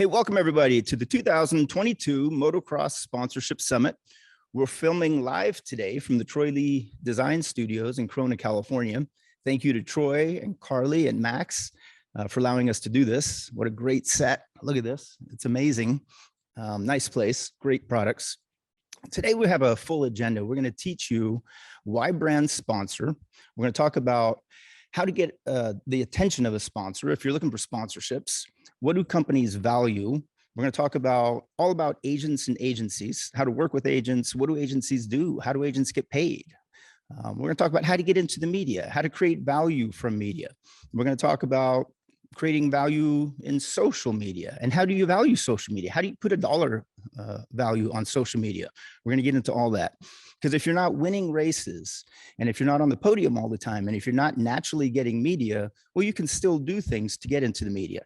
Hey, welcome everybody to the 2022 Motocross Sponsorship Summit. We're filming live today from the Troy Lee Design Studios in Corona, California. Thank you to Troy and Carly and Max for allowing us to do this. What a great set. Look at this. It's amazing. Nice place, great products. Today we have a full agenda. We're going to teach you why brands sponsor. We're going to talk about how to get the attention of a sponsor if you're looking for sponsorships. What do companies value? We're going to talk about all about agents and agencies, how to work with agents. What do agencies do? How do agents get paid? We're going to talk about how to get into the media, how to create value from media. We're going to talk about creating value in social media and how do you value social media? How do you put a dollar value on social media? We're going to get into all that. Because if you're not winning races and if you're not on the podium all the time and if you're not naturally getting media, well, you can still do things to get into the media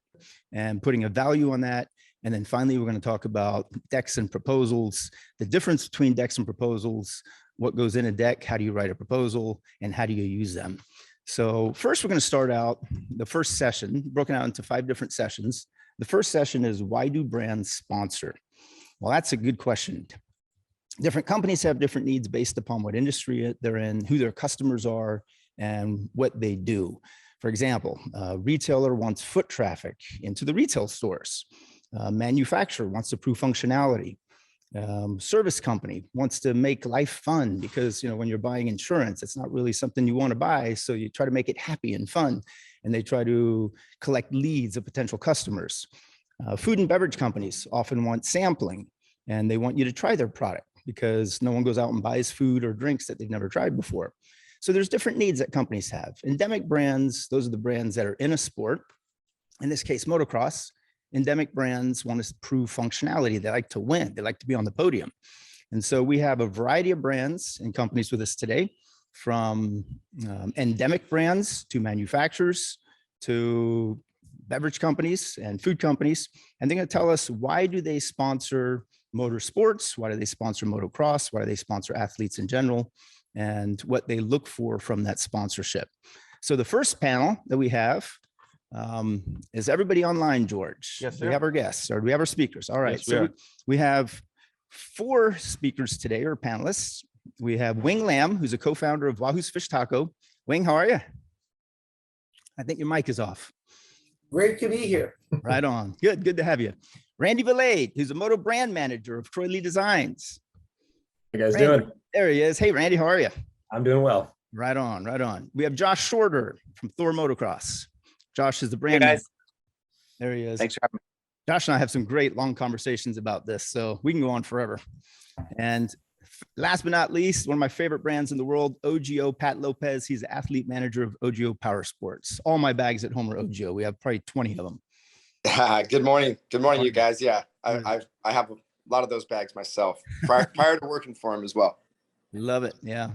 and putting a value on that. And then finally, we're going to talk about decks and proposals, the difference between decks and proposals, what goes in a deck, how do you write a proposal, and how do you use them? So first, we're going to start out the first session, broken out into 5 different sessions. The first session is why do brands sponsor? Well, that's a good question. Different companies have different needs based upon what industry they're in, who their customers are, and what they do. For example, a retailer wants foot traffic into the retail stores. Manufacturer wants to prove functionality. Service company wants to make life fun because, you know, when you're buying insurance, it's not really something you want to buy. So you try to make it happy and fun, and they try to collect leads of potential customers. Food and beverage companies often want sampling, and they want you to try their product because no one goes out and buys food or drinks that they've never tried before. So there's different needs that companies have. Endemic brands, those are the brands that are in a sport. In this case, motocross. Endemic brands want to prove functionality. They like to win. They like to be on the podium. And so we have a variety of brands and companies with us today, from endemic brands to manufacturers to beverage companies and food companies. And they're going to tell us, why do they sponsor motorsports? Why do they sponsor motocross? Why do they sponsor athletes in general? And what they look for from that sponsorship. So the first panel that we have, is everybody online, George? Yes, sir. Do we have our guests or do we have our speakers? All right. Yes, So we have 4 speakers today, or panelists. We have Wing Lam, who's a co-founder of Wahoo's Fish Taco. Wing, how are you? I think your mic is off. Great to be here. Right on. Good to have you. Randy Valade, who's a moto brand manager of Troy Lee Designs. How you guys Randy, doing? there he is. Hey, Randy, how are you? I'm doing well. Right on, right on. We have Josh Shorter from THOR Motocross. Josh is the brand. Hey guys. There he is. Thanks for having me. Josh and I have some great long conversations about this, so we can go on forever. And last but not least, one of my favorite brands in the world, Ogio, Pat Lopez. He's the athlete manager of Ogio Powersports. All my bags at home are Ogio. We have probably 20 of them. Good morning. Good morning, you guys. Yeah, I have a lot of those bags myself prior to working for him as well. Love it. Yeah.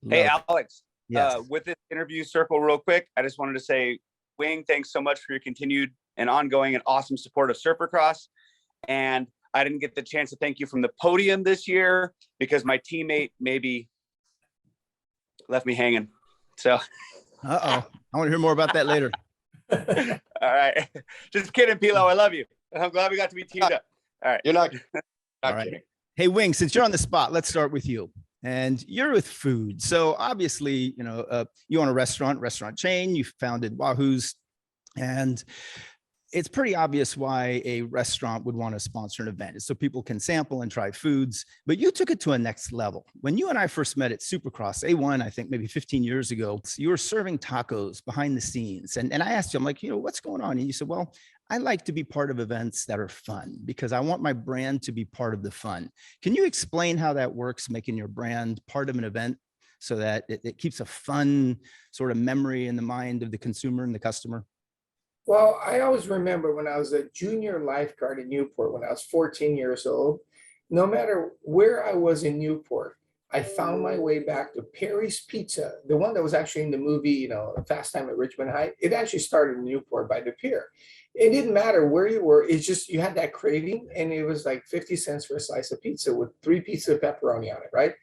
Hey, Alex, Yes. with this interview circle real quick, I just wanted to say, Wing, thanks so much for your continued and ongoing and awesome support of Supercross. And I didn't get the chance to thank you from the podium this year because my teammate maybe left me hanging. So. Uh-oh. I want to hear more about that later. All right. Just kidding, Pilo. I love you. I'm glad we got to be teamed up. All right. You're not All right. kidding. Hey, Wing, since you're on the spot, let's start with you. And you're with food. So obviously, you know, you own a restaurant chain, you founded Wahoo's, and it's pretty obvious why a restaurant would want to sponsor an event. It's so people can sample and try foods, but you took it to a next level. When you and I first met at Supercross A1, I think maybe 15 years ago, you were serving tacos behind the scenes. And I asked you, I'm like, you know, what's going on? And you said, well, I like to be part of events that are fun because I want my brand to be part of the fun. Can you explain how that works, making your brand part of an event so that it keeps a fun sort of memory in the mind of the consumer and the customer? Well, I always remember when I was a junior lifeguard in Newport, when I was 14 years old, no matter where I was in Newport, I found my way back to Perry's Pizza, the one that was actually in the movie, you know, Fast Time at Richmond High. It actually started in Newport by the pier. It didn't matter where you were. It's just, you had that craving, and it was like 50 cents for a slice of pizza with 3 pieces of pepperoni on it, right?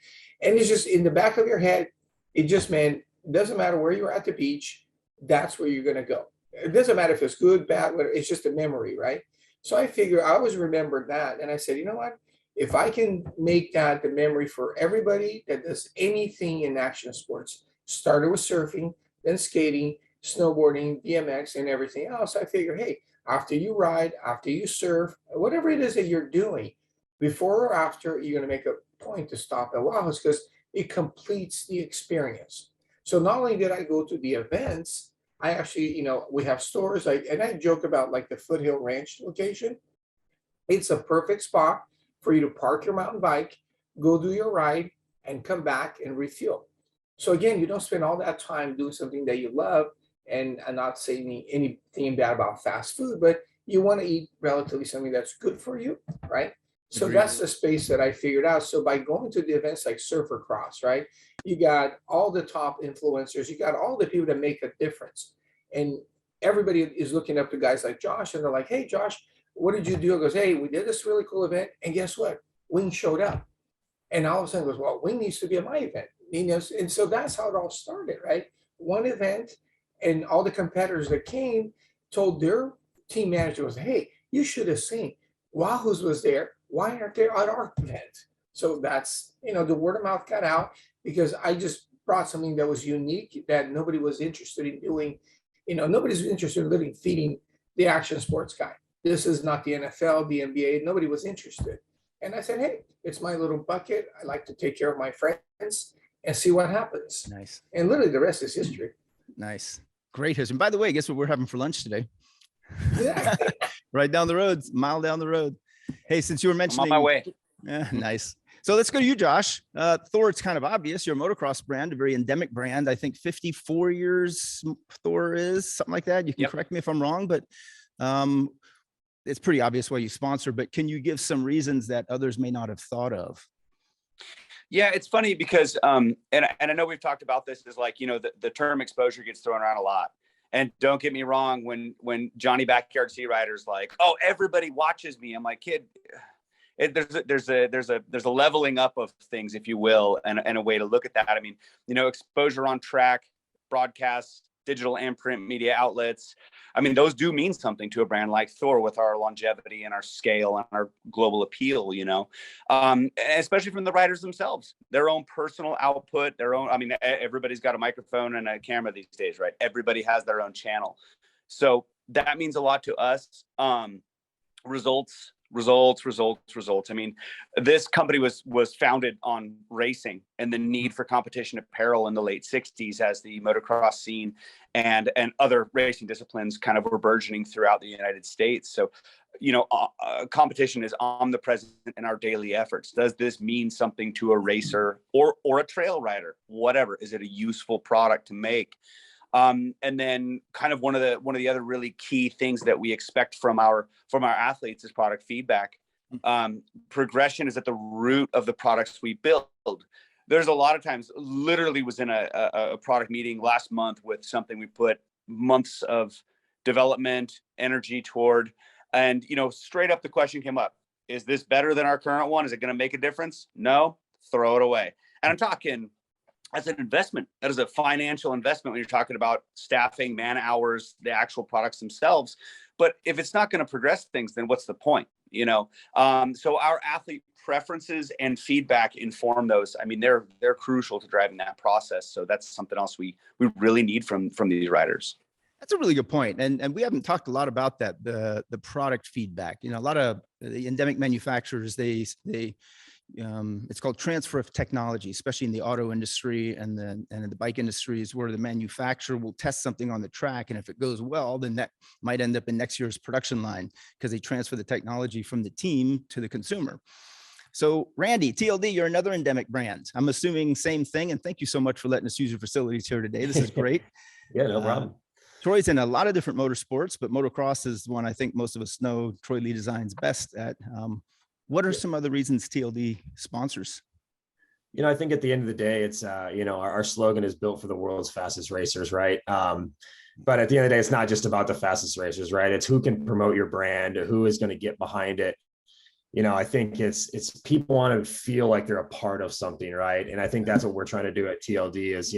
And it's just in the back of your head, it just meant, it doesn't matter where you were at the beach, that's where you're going to go. It doesn't matter if it's good, bad, whatever. It's just a memory, right? So I figure I always remember that. And I said, you know what? If I can make that the memory for everybody that does anything in action sports, started with surfing, then skating, snowboarding, BMX, and everything else, I figure, hey, after you ride, after you surf, whatever it is that you're doing, before or after, you're going to make a point to stop at Wahoo's because it completes the experience. So not only did I go to the events, I actually, we have stores and I joke about like the Foothill Ranch location. It's a perfect spot for you to park your mountain bike, go do your ride, and come back and refuel. So again, you don't spend all that time doing something that you love, and I'm not saying anything bad about fast food, but you want to eat relatively something that's good for you, right? So Agreed. that's the space that I figured out. So by going to the events like Surfer Cross, right? You got all the top influencers, you got all the people that make a difference. And everybody is looking up to guys like Josh, and they're like, hey, Josh, what did you do? It goes, hey, we did this really cool event. And guess what? Wing showed up. And all of a sudden goes, well, Wing needs to be at my event. And so that's how it all started, right? One event, and all the competitors that came told their team manager was, hey, you should have seen Wahoo's was there. Why aren't they at our event? So that's, the word of mouth got out because I just brought something that was unique that nobody was interested in doing. Nobody's interested in living, feeding the action sports guy. This is not the NFL, the NBA. Nobody was interested. And I said, hey, it's my little bucket. I like to take care of my friends and see what happens. Nice. And literally the rest is history. Nice. Great history. And by the way, guess what we're having for lunch today? Yeah. Right down the road, mile down the road. Hey, since you were I'm mentioning, on my way. Yeah, nice. So let's go to you, Josh. THOR, it's kind of obvious. You're a motocross brand, a very endemic brand. I think 54 years THOR is, something like that. You can correct me if I'm wrong, but it's pretty obvious why you sponsor, but can you give some reasons that others may not have thought of? Yeah, it's funny because, and I know we've talked about this, is like, the term exposure gets thrown around a lot. And don't get me wrong, when Johnny Backyard Sea Rider's like, oh, everybody watches me. I'm like, kid, there's a leveling up of things, if you will, and a way to look at that. I mean, exposure on track, broadcasts, digital and print media outlets. I mean, those do mean something to a brand like THOR with our longevity and our scale and our global appeal, especially from the riders themselves, their own personal output, everybody's got a microphone and a camera these days, right? Everybody has their own channel. So that means a lot to us. Results. I mean, this company was founded on racing and the need for competition apparel in the late 60s as the motocross scene and other racing disciplines kind of were burgeoning throughout the United States. So, competition is omnipresent in our daily efforts. Does this mean something to a racer or a trail rider? Whatever. Is it a useful product to make? And then kind of one of the other really key things that we expect from our athletes is product feedback. Progression is at the root of the products we build. There's a lot of times, literally was in a product meeting last month with something we put months of development, energy toward, and, straight up the question came up, is this better than our current one? Is it going to make a difference? No, throw it away. And I'm talking, as an investment, that is a financial investment when you're talking about staffing, man hours, the actual products themselves. But if it's not going to progress things, then what's the point? So our athlete preferences and feedback inform those. I mean, they're crucial to driving that process. So that's something else we really need from these riders. That's a really good point. And we haven't talked a lot about that, the product feedback. A lot of the endemic manufacturers, it's called transfer of technology, especially in the auto industry and in the bike industries, where the manufacturer will test something on the track. And if it goes well, then that might end up in next year's production line because they transfer the technology from the team to the consumer. So Randy, TLD, you're another endemic brand. I'm assuming same thing. And thank you so much for letting us use your facilities here today. This is great. Yeah, no problem. Troy's in a lot of different motorsports, but motocross is one I think most of us know Troy Lee Design's best at. What are some other reasons TLD sponsors? I think at the end of the day, it's, our slogan is built for the world's fastest racers, right? But at the end of the day, it's not just about the fastest racers, right? It's who can promote your brand, who is going to get behind it. I think it's people want to feel like they're a part of something, right? And I think that's what we're trying to do at TLD is,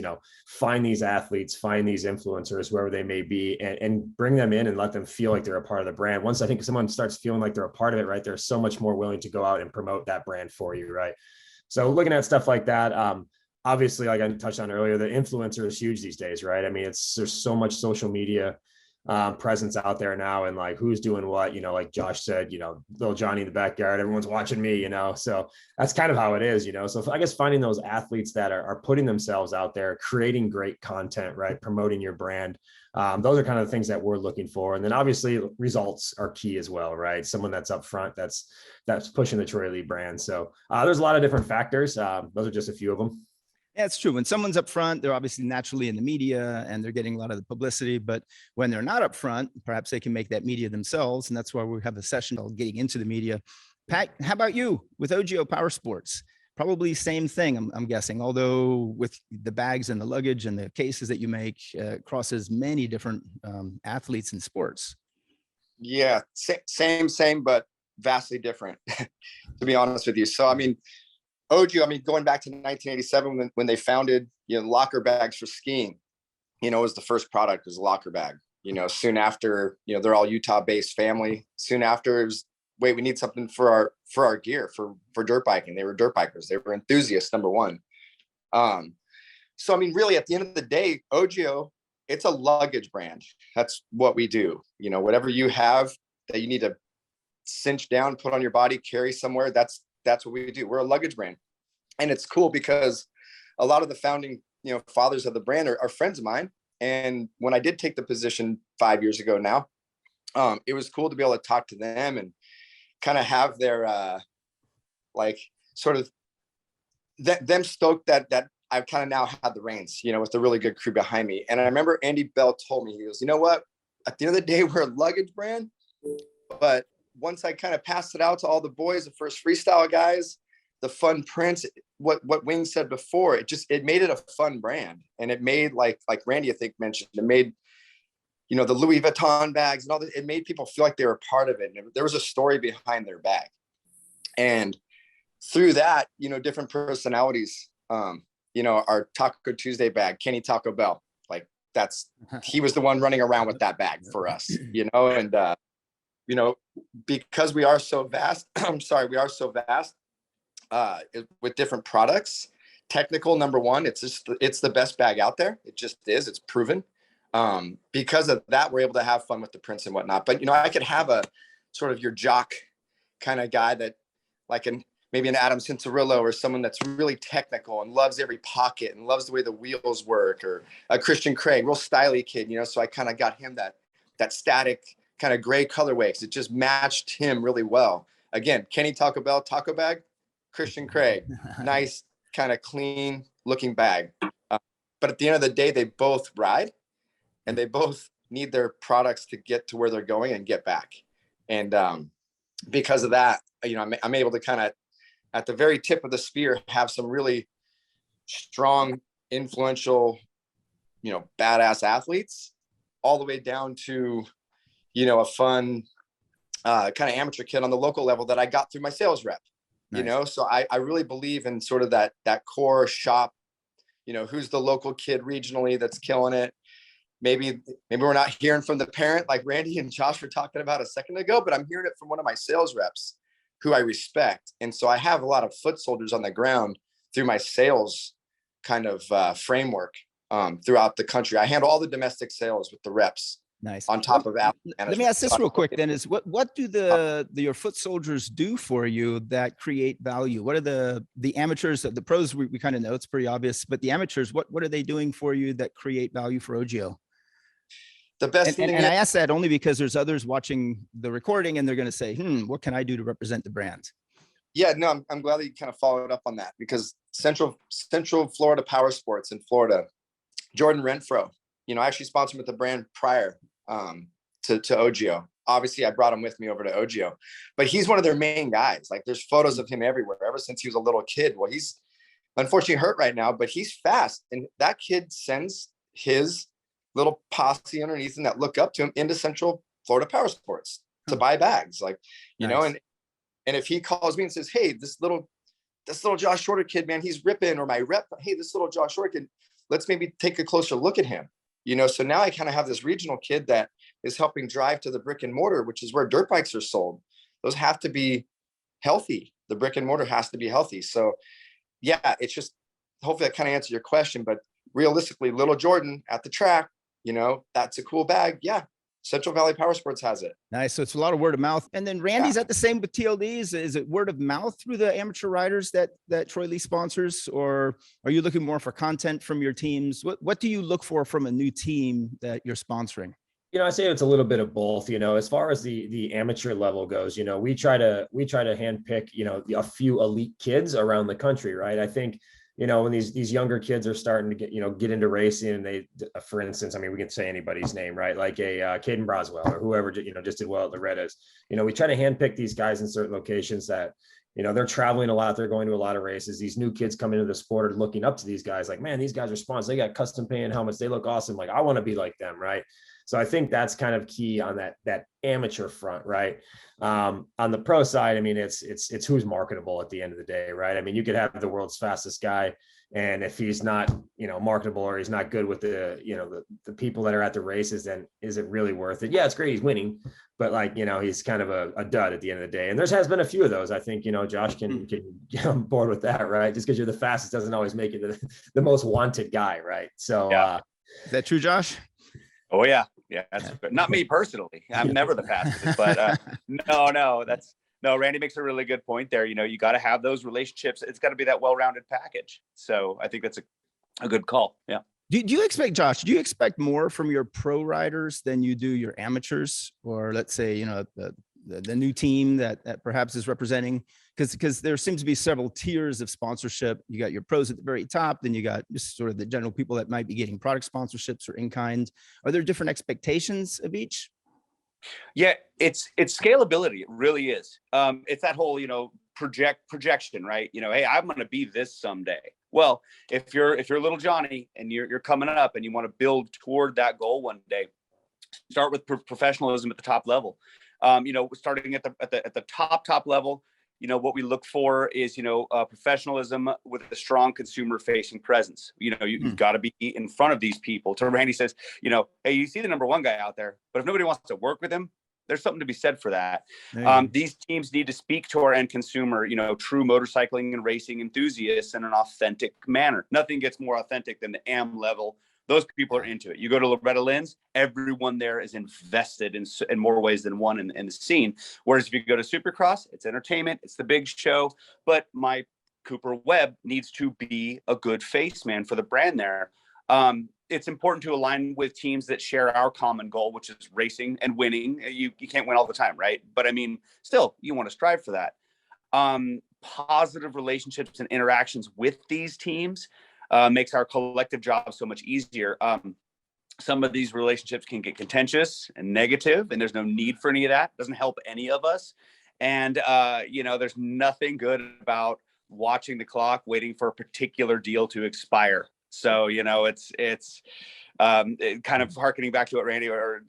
find these athletes, find these influencers, wherever they may be, and bring them in and let them feel like they're a part of the brand. Once I think someone starts feeling like they're a part of it, right, they're so much more willing to go out and promote that brand for you, right? So looking at stuff like that, obviously, like I touched on earlier, the influencer is huge these days, right? I mean, there's so much social media presence out there now, and like who's doing what, like Josh said, little Johnny in the backyard, everyone's watching me, so that's kind of how it is, so I guess finding those athletes that are putting themselves out there, creating great content, right, promoting your brand, those are kind of the things that we're looking for. And then obviously results are key as well, right? Someone that's up front, that's pushing the Troy Lee brand. So there's a lot of different factors. Those are just a few of them. Yeah, it's true. When someone's up front, they're obviously naturally in the media and they're getting a lot of the publicity. But when they're not up front, perhaps they can make that media themselves. And that's why we have a session called Getting Into the Media. Pat, how about you with Ogio Powersports? Probably same thing, I'm guessing, although with the bags and the luggage and the cases that you make, crosses many different athletes and sports. Yeah, same, but vastly different, to be honest with you. So, I mean, Ogio, going back to 1987 when they founded, locker bags for skiing, was the first product, was a locker bag. Soon after, they're all Utah-based family. Soon after, it was, wait, we need something for our gear for dirt biking. They were dirt bikers. They were enthusiasts, number one. So, really, at the end of the day, Ogio, it's a luggage brand. That's what we do. Whatever you have that you need to cinch down, put on your body, carry somewhere, that's what we do. We're a luggage brand. And it's cool because a lot of the founding, fathers of the brand are friends of mine. And when I did take the position 5 years ago now, it was cool to be able to talk to them and kind of have their, sort of them stoked that I've kind of now had the reins, with a really good crew behind me. And I remember Andy Bell told me, he goes, you know what, at the end of the day, we're a luggage brand, but once I kind of passed it out to all the boys, the first freestyle guys, the fun prints, what Wing said before, it made it a fun brand. And it made, like Randy, I think mentioned, it made, the Louis Vuitton bags and all that. It made people feel like they were part of it. And there was a story behind their bag. And through that, different personalities, our Taco Tuesday bag, Kenny Taco Bell, he was the one running around with that bag for us, and, because we are so vast, with different products, technical, number one, it's the best bag out there. It just is, it's proven. Because of that, we're able to have fun with the prints and whatnot. But, I could have a sort of your jock kind of guy that maybe an Adam Cincerillo or someone that's really technical and loves every pocket and loves the way the wheels work, or a Christian Craig, real styly kid, so I kind of got him that static kind of gray colorway because it just matched him really well. Again, Kenny Taco Bell taco bag, Christian Craig, nice kind of clean looking bag. But at the end of the day, they both ride and they both need their products to get to where they're going and get back. And because of that, I'm able to kind of, at the very tip of the spear, have some really strong, influential, badass athletes, all the way down to, a fun kind of amateur kid on the local level that I got through my sales rep. Nice. So I really believe in sort of that core shop, who's the local kid regionally that's killing it. Maybe we're not hearing from the parent like Randy and Josh were talking about a second ago, but I'm hearing it from one of my sales reps who I respect. And so I have a lot of foot soldiers on the ground through my sales kind of framework throughout the country. I handle all the domestic sales with the reps. Nice. On top of that. Let me ask this real quick then, is what do your foot soldiers do for you that create value? What are the amateurs, the pros, we kind of know it's pretty obvious, but the amateurs, what are they doing for you that create value for Ogio? The best thing. And I ask that only because there's others watching the recording and they're going to say, what can I do to represent the brand? Yeah, no, I'm glad that you kind of followed up on that, because Central Florida Powersports in Florida, Jordan Renfro, I actually sponsored with the brand prior to Ogio. Obviously I brought him with me over to Ogio, but he's one of their main guys. There's photos of him everywhere ever since he was a little kid. Well, he's unfortunately hurt right now, but he's fast. And that kid sends his little posse underneath him that look up to him into Central Florida Powersports to buy bags. Nice. And And if he calls me and says, hey, this little Josh Shorter kid, man, he's ripping, or my rep, hey, this little Josh Shorter kid, let's maybe take a closer look at him. So now I kind of have this regional kid that is helping drive to the brick and mortar, which is where dirt bikes are sold. Those have to be healthy. The brick and mortar has to be healthy. So yeah, it's just, hopefully that kind of answered your question, but realistically, little Jordan at the track, that's a cool bag. Yeah. Central Valley Powersports has it. Nice. So it's a lot of word of mouth. And then Randy's at the same with TLDs. Is it word of mouth through the amateur riders that Troy Lee sponsors, or are you looking more for content from your teams? What do you look for from a new team that you're sponsoring? I say it's a little bit of both. As far as the amateur level goes, we try to handpick, a few elite kids around the country, right? I think, when these younger kids are starting to get into racing, and they, for instance, I mean, we can say anybody's name, right? Like a Caden Broswell or whoever, just did well at Loretta's. We try to handpick these guys in certain locations that, they're traveling a lot. They're going to a lot of races. These new kids come into the sport are looking up to these guys like, man, these guys are sponsors. They got custom paint helmets. They look awesome. Like, I want to be like them, right? So I think that's kind of key on that amateur front, right? On the pro side, I mean, it's who's marketable at the end of the day, right? I mean, you could have the world's fastest guy, and if he's not, marketable, or he's not good with the people that are at the races, then is it really worth it? Yeah, it's great he's winning, but he's kind of a dud at the end of the day. And has been a few of those. I think, Josh can get on board with that, right? Just because you're the fastest doesn't always make you the most wanted guy, right? So yeah. Is that true, Josh? Oh yeah. Yeah, that's good. Not me personally. I'm never the fastest, but no, Randy makes a really good point there. You got to have those relationships. It's got to be that well-rounded package. So I think that's a good call. Yeah. Do you expect, Josh, do you expect more from your pro riders than you do your amateurs? Or let's say, the new team that perhaps is representing, because there seems to be several tiers of sponsorship. You got your pros at the very top, then you got just sort of the general people that might be getting product sponsorships or in kind. Are there different expectations of each? Yeah, it's scalability. It really is. It's that whole, projection, right? Hey, I'm going to be this someday. Well, if you're little Johnny and you're coming up and you want to build toward that goal one day, start with professionalism at the top level. Starting at the top level, what we look for is, professionalism with a strong consumer facing presence. You've got to be in front of these people. So Randy says, hey, you see the number one guy out there, but if nobody wants to work with him, there's something to be said for that. These teams need to speak to our end consumer, true motorcycling and racing enthusiasts in an authentic manner. Nothing gets more authentic than the AM level. Those people are into it. You go to Loretta Lynn's, everyone there is invested in more ways than one in the scene. Whereas if you go to Supercross, it's entertainment, it's the big show. But my Cooper Webb needs to be a good face man for the brand there. It's important to align with teams that share our common goal, which is racing and winning. You can't win all the time, right? But I mean, still, you want to strive for that. Positive relationships and interactions with these teams makes our collective job so much easier. Some of these relationships can get contentious and negative, and there's no need for any of that. It doesn't help any of us. And, there's nothing good about watching the clock, waiting for a particular deal to expire. So, it's kind of harkening back to what Randy, or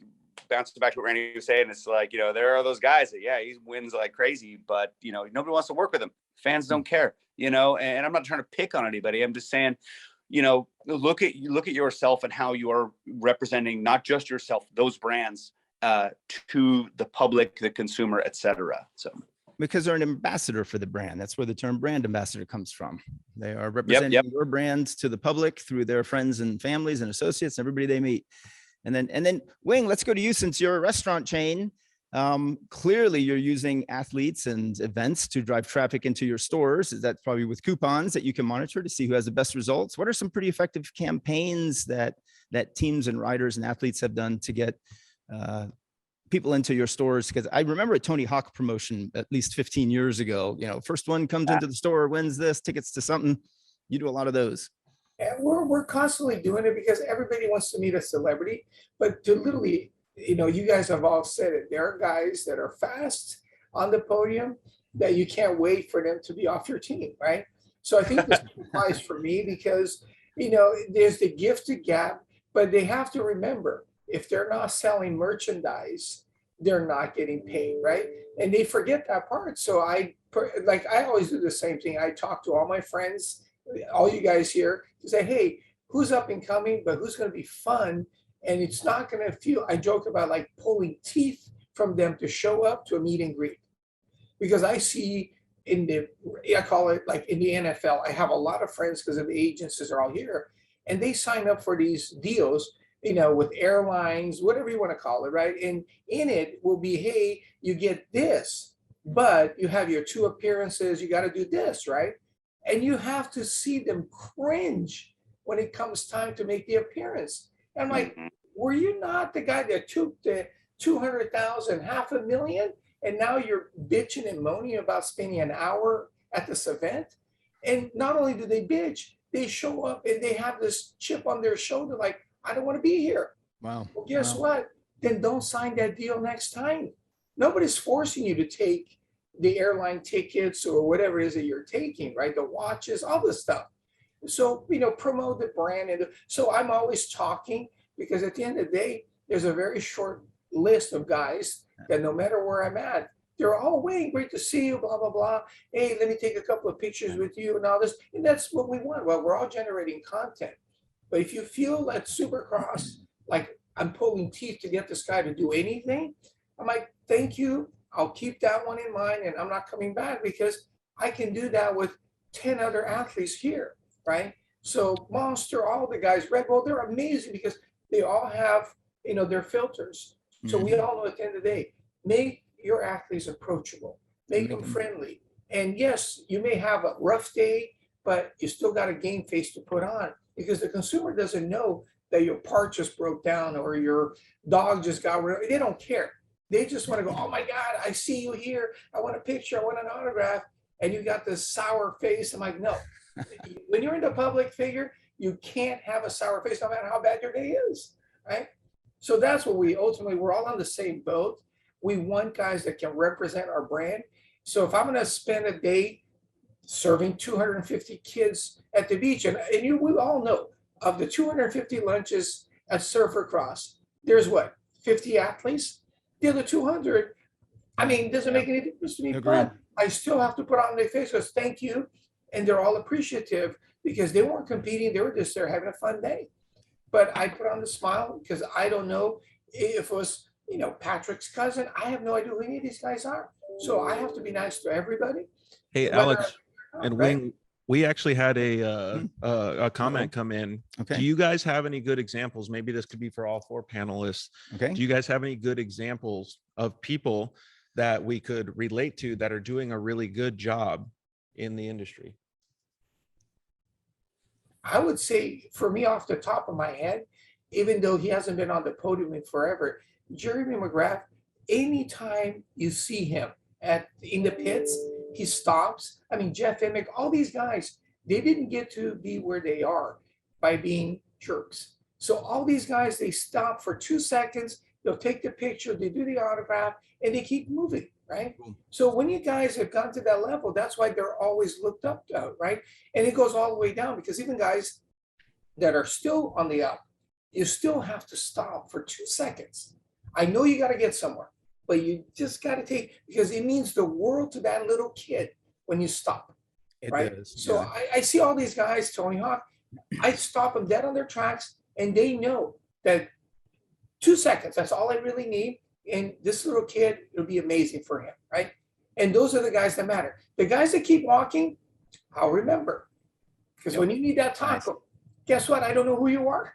bouncing back to what Randy was saying. It's like, there are those guys that, yeah, he wins like crazy, but, nobody wants to work with him. Fans don't care, and I'm not trying to pick on anybody. I'm just saying, look at yourself and how you are representing not just yourself, those brands to the public, the consumer, et cetera. So. Because they're an ambassador for the brand. That's where the term brand ambassador comes from. They are representing your brands to the public through their friends and families and associates, everybody they meet. And then Wing, let's go to you, since you're a restaurant chain. Clearly you're using athletes and events to drive traffic into your stores. That's probably with coupons that you can monitor to see who has the best results. What are some pretty effective campaigns that teams and riders and athletes have done to get people into your stores? Because I remember a Tony Hawk promotion at least 15 years ago, first one comes into the store, wins this, tickets to something. You do a lot of those. And we're constantly doing it because everybody wants to meet a celebrity, but to literally, you guys have all said it. There are guys that are fast on the podium that you can't wait for them to be off your team, right? So I think this applies for me because, there's the gifted gap, but they have to remember, if they're not selling merchandise, they're not getting paid, right? And they forget that part. So I always do the same thing. I talk to all my friends, all you guys here, to say, hey, who's up and coming, but who's going to be fun? And it's not going to feel, I joke about like pulling teeth from them to show up to a meet and greet. Because I see I call it like in the NFL, I have a lot of friends because of the agencies are all here, and they sign up for these deals, with airlines, whatever you want to call it, right? And in it will be, hey, you get this, but you have your 2 appearances, you got to do this, right? And you have to see them cringe when it comes time to make the appearance. And I'm like, were you not the guy that took the 200,000, $500,000? And now you're bitching and moaning about spending an hour at this event. And not only do they bitch, they show up and they have this chip on their shoulder, like, I don't want to be here. Wow. Well, guess what? Then don't sign that deal next time. Nobody's forcing you to take the airline tickets or whatever it is that you're taking, right? The watches, all this stuff. So, promote the brand. And so I'm always talking, because at the end of the day, there's a very short list of guys that no matter where I'm at, they're all waiting, great to see you, blah, blah, blah. Hey, let me take a couple of pictures with you and all this. And that's what we want. Well, we're all generating content. But if you feel that Supercross, like I'm pulling teeth to get this guy to do anything, I'm like, thank you. I'll keep that one in mind, and I'm not coming back, because I can do that with 10 other athletes here, right? So Monster, all the guys, Red Bull, they're amazing because they all have, their filters. So we all know at the end of the day, make your athletes approachable, make them friendly. And yes, you may have a rough day, but you still got a game face to put on, because the consumer doesn't know that your part just broke down or your dog just got rid of it. They don't care. They just want to go, oh my God, I see you here. I want a picture. I want an autograph. And you got this sour face. I'm like, no. When you're in the public figure, you can't have a sour face no matter how bad your day is, right? So that's what we're all on the same boat. We want guys that can represent our brand. So if I'm going to spend a day serving 250 kids at the beach, and we all know of the 250 lunches at Surfercross, there's what, 50 athletes? The other 200, doesn't make any difference to me, but I still have to put on their face because thank you. And they're all appreciative because they weren't competing. They were just there having a fun day. But I put on the smile because I don't know if it was, Patrick's cousin. I have no idea who any of these guys are. So I have to be nice to everybody. Hey, Alex and Wing, we actually had a comment come in. Okay. Do you guys have any good examples? Maybe this could be for all 4 panelists. Okay. Do you guys have any good examples of people that we could relate to that are doing a really good job in the industry? I would say, for me, off the top of my head, even though he hasn't been on the podium in forever, Jeremy McGrath, anytime you see him in the pits, he stops. Jeff Emick, all these guys, they didn't get to be where they are by being jerks. So all these guys, they stop for 2 seconds, they'll take the picture, they do the autograph, and they keep moving, right? So when you guys have gone to that level, that's why they're always looked up to, right? And it goes all the way down, because even guys that are still on the up, you still have to stop for 2 seconds. I know you got to get somewhere, but you just got to take, because it means the world to that little kid when you stop, right? So yeah. I see all these guys, Tony Hawk, I stop them dead on their tracks, and they know that 2 seconds, that's all I really need. And this little kid, it'll be amazing for him, right? And those are the guys that matter. The guys that keep walking, I'll remember. Because when you need that taco, guess what? I don't know who you are.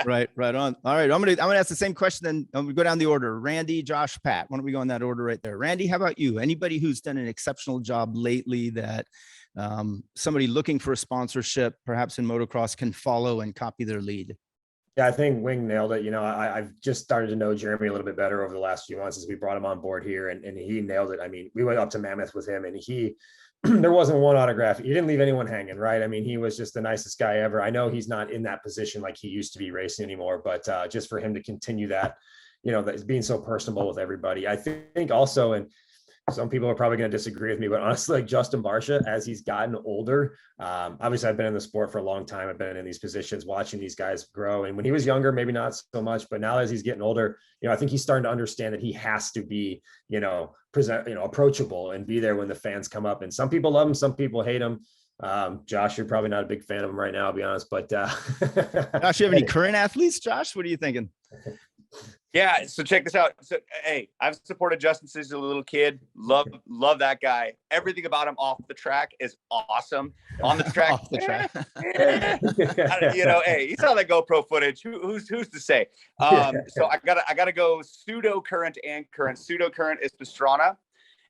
Right on. All right, I'm gonna ask the same question, then I'm gonna go down the order. Randy, Josh, Pat. Why don't we go in that order right there? Randy, how about you? Anybody who's done an exceptional job lately that somebody looking for a sponsorship, perhaps in motocross, can follow and copy their lead? Yeah, I think Wing nailed it. I've just started to know Jeremy a little bit better over the last few months as we brought him on board here, and he nailed it. We went up to Mammoth with him, and there wasn't one autograph. He didn't leave anyone hanging, right? He was just the nicest guy ever. I know he's not in that position like he used to be racing anymore, but just for him to continue that, being so personable with everybody. I think also, and some people are probably going to disagree with me, but honestly, like Justin Barcia, as he's gotten older, obviously I've been in the sport for a long time. I've been in these positions, watching these guys grow. And when he was younger, maybe not so much, but now as he's getting older, I think he's starting to understand that he has to be, approachable and be there when the fans come up. And some people love him, some people hate him. Josh, you're probably not a big fan of him right now, I'll be honest, but Josh, you have any current athletes? Josh, what are you thinking? Yeah, so check this out. So, hey, I've supported Justin since a little kid. Love that guy. Everything about him off the track is awesome. On the track, Off the track. Hey, you saw that GoPro footage. Who's to say? So I gotta go pseudo current and current. Pseudo current is Pastrana,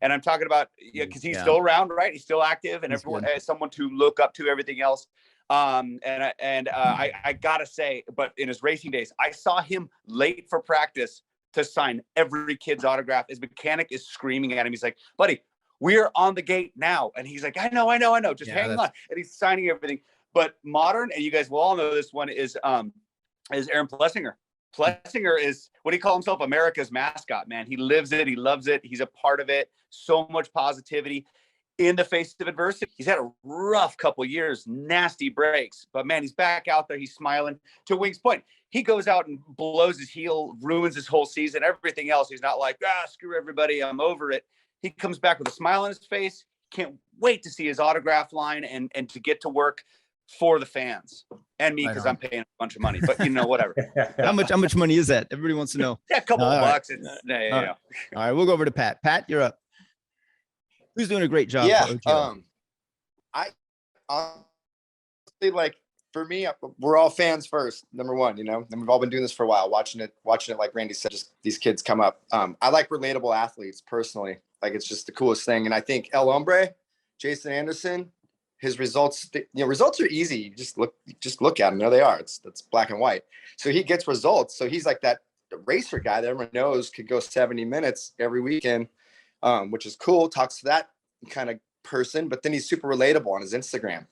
and I'm talking about because he's still around, right? He's still active, and everyone has someone to look up to. Everything else. I gotta say, but in his racing days, I saw him late for practice to sign every kid's autograph. His mechanic is screaming at him. He's like, buddy, we're on the gate now. And he's like, I know. Just hang on. And he's signing everything. But modern, and you guys will all know this one is Aaron Plessinger. Plessinger is, what do you call himself? America's mascot, man. He lives it. He loves it. He's a part of it. So much positivity. In the face of adversity. He's had a rough couple years, nasty breaks, but man, he's back out there. He's smiling. To Wing's point, he goes out and blows his heel, ruins his whole season, everything else. He's not like, screw everybody, I'm over it. He comes back with a smile on his face. Can't wait to see his autograph line and to get to work for the fans and me, because I'm paying a bunch of money, but whatever. How much money is that? Everybody wants to know. Yeah, a couple of bucks. All right, we'll go over to Pat. Pat, you're up. Who's doing a great job? Yeah. I honestly, like, for me, we're all fans first, number one, and we've all been doing this for a while, watching it, like Randy said, just these kids come up. I like relatable athletes personally. Like, it's just the coolest thing. And I think El Hombre, Jason Anderson, his results, results are easy. You just look at them. There they are. That's black and white. So he gets results. So he's like that racer guy that everyone knows could go 70 minutes every weekend. Which is cool, talks to that kind of person, but then he's super relatable on his Instagram,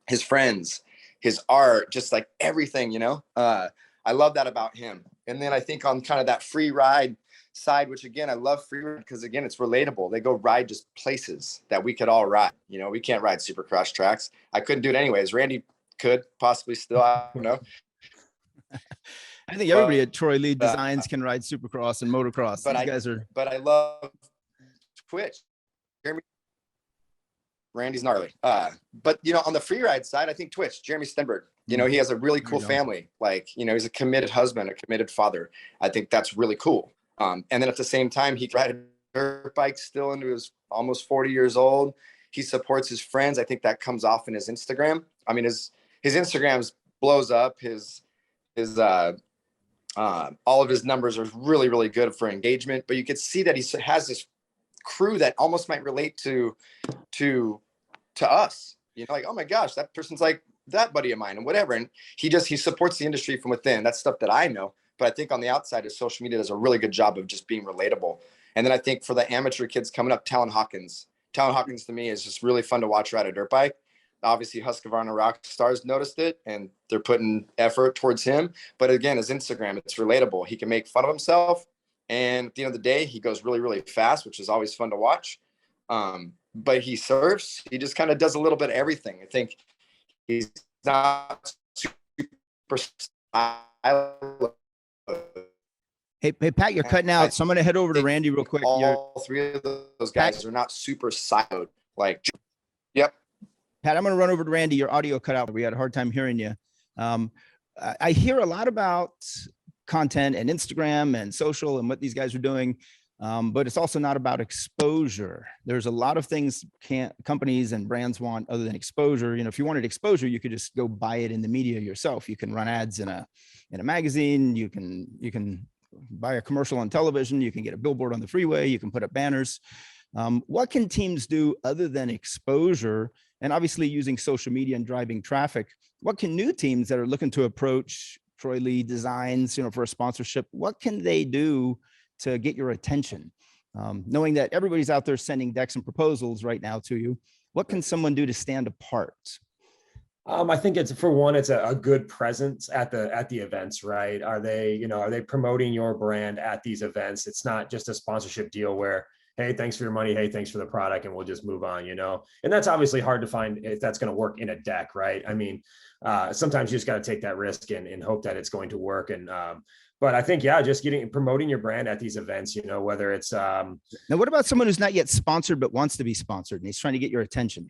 his friends, his art, just like everything, I love that about him. And then I think on kind of that free ride side, which again, I love free ride because again, it's relatable. They go ride just places that we could all ride. We can't ride Supercross tracks. I couldn't do it anyways. Randy could possibly still, I don't know. I think everybody at Troy Lee Designs can ride Supercross and Motocross. But I love Twitch. Randy's gnarly. But on the free ride side, I think Twitch, Jeremy Stenberg, he has a really cool family. Like, he's a committed husband, a committed father. I think that's really cool. And then at the same time, he rides a dirt bike still into his almost 40 years old. He supports his friends. I think that comes off in his Instagram. I mean, his Instagrams blows up. All of his numbers are really, really good for engagement, but you could see that he has this crew that almost might relate to us, like, oh my gosh, that person's like that buddy of mine and whatever. And he supports the industry from within. That's stuff that I know, but I think on the outside of social media does a really good job of just being relatable. And then I think for the amateur kids coming up, Talon Hawkins to me is just really fun to watch ride a dirt bike. Obviously Husqvarna Rock Stars noticed it and they're putting effort towards him. But again, his Instagram, it's relatable. He can make fun of himself. And at the end of the day, he goes really, really fast, which is always fun to watch. But he surfs. He just kind of does a little bit of everything. I think he's not super stylish. Hey, Pat, you're cutting out. So I'm going to head over to Randy real quick. All three of those guys are not super siloed. Like, yep. Pat, I'm going to run over to Randy. Your audio cut out. We had a hard time hearing you. I hear a lot about content and Instagram and social and what these guys are doing. But it's also not about exposure. There's a lot of things companies and brands want other than exposure. If you wanted exposure, you could just go buy it in the media yourself. You can run ads in a magazine. You can buy a commercial on television. You can get a billboard on the freeway. You can put up banners. What can teams do other than exposure? And obviously using social media and driving traffic. What can new teams that are looking to approach Troy Lee Designs, for a sponsorship, what can they do to get your attention? Knowing that everybody's out there sending decks and proposals right now to you, what can someone do to stand apart? I think it's a good presence at the events, right? Are they promoting your brand at these events? It's not just a sponsorship deal where hey, thanks for your money. Hey, thanks for the product. And we'll just move on, and that's obviously hard to find if that's going to work in a deck, right? I mean, sometimes you just got to take that risk and hope that it's going to work. And, but I think, just promoting your brand at these events, whether it's, Now, what about someone who's not yet sponsored, but wants to be sponsored and he's trying to get your attention?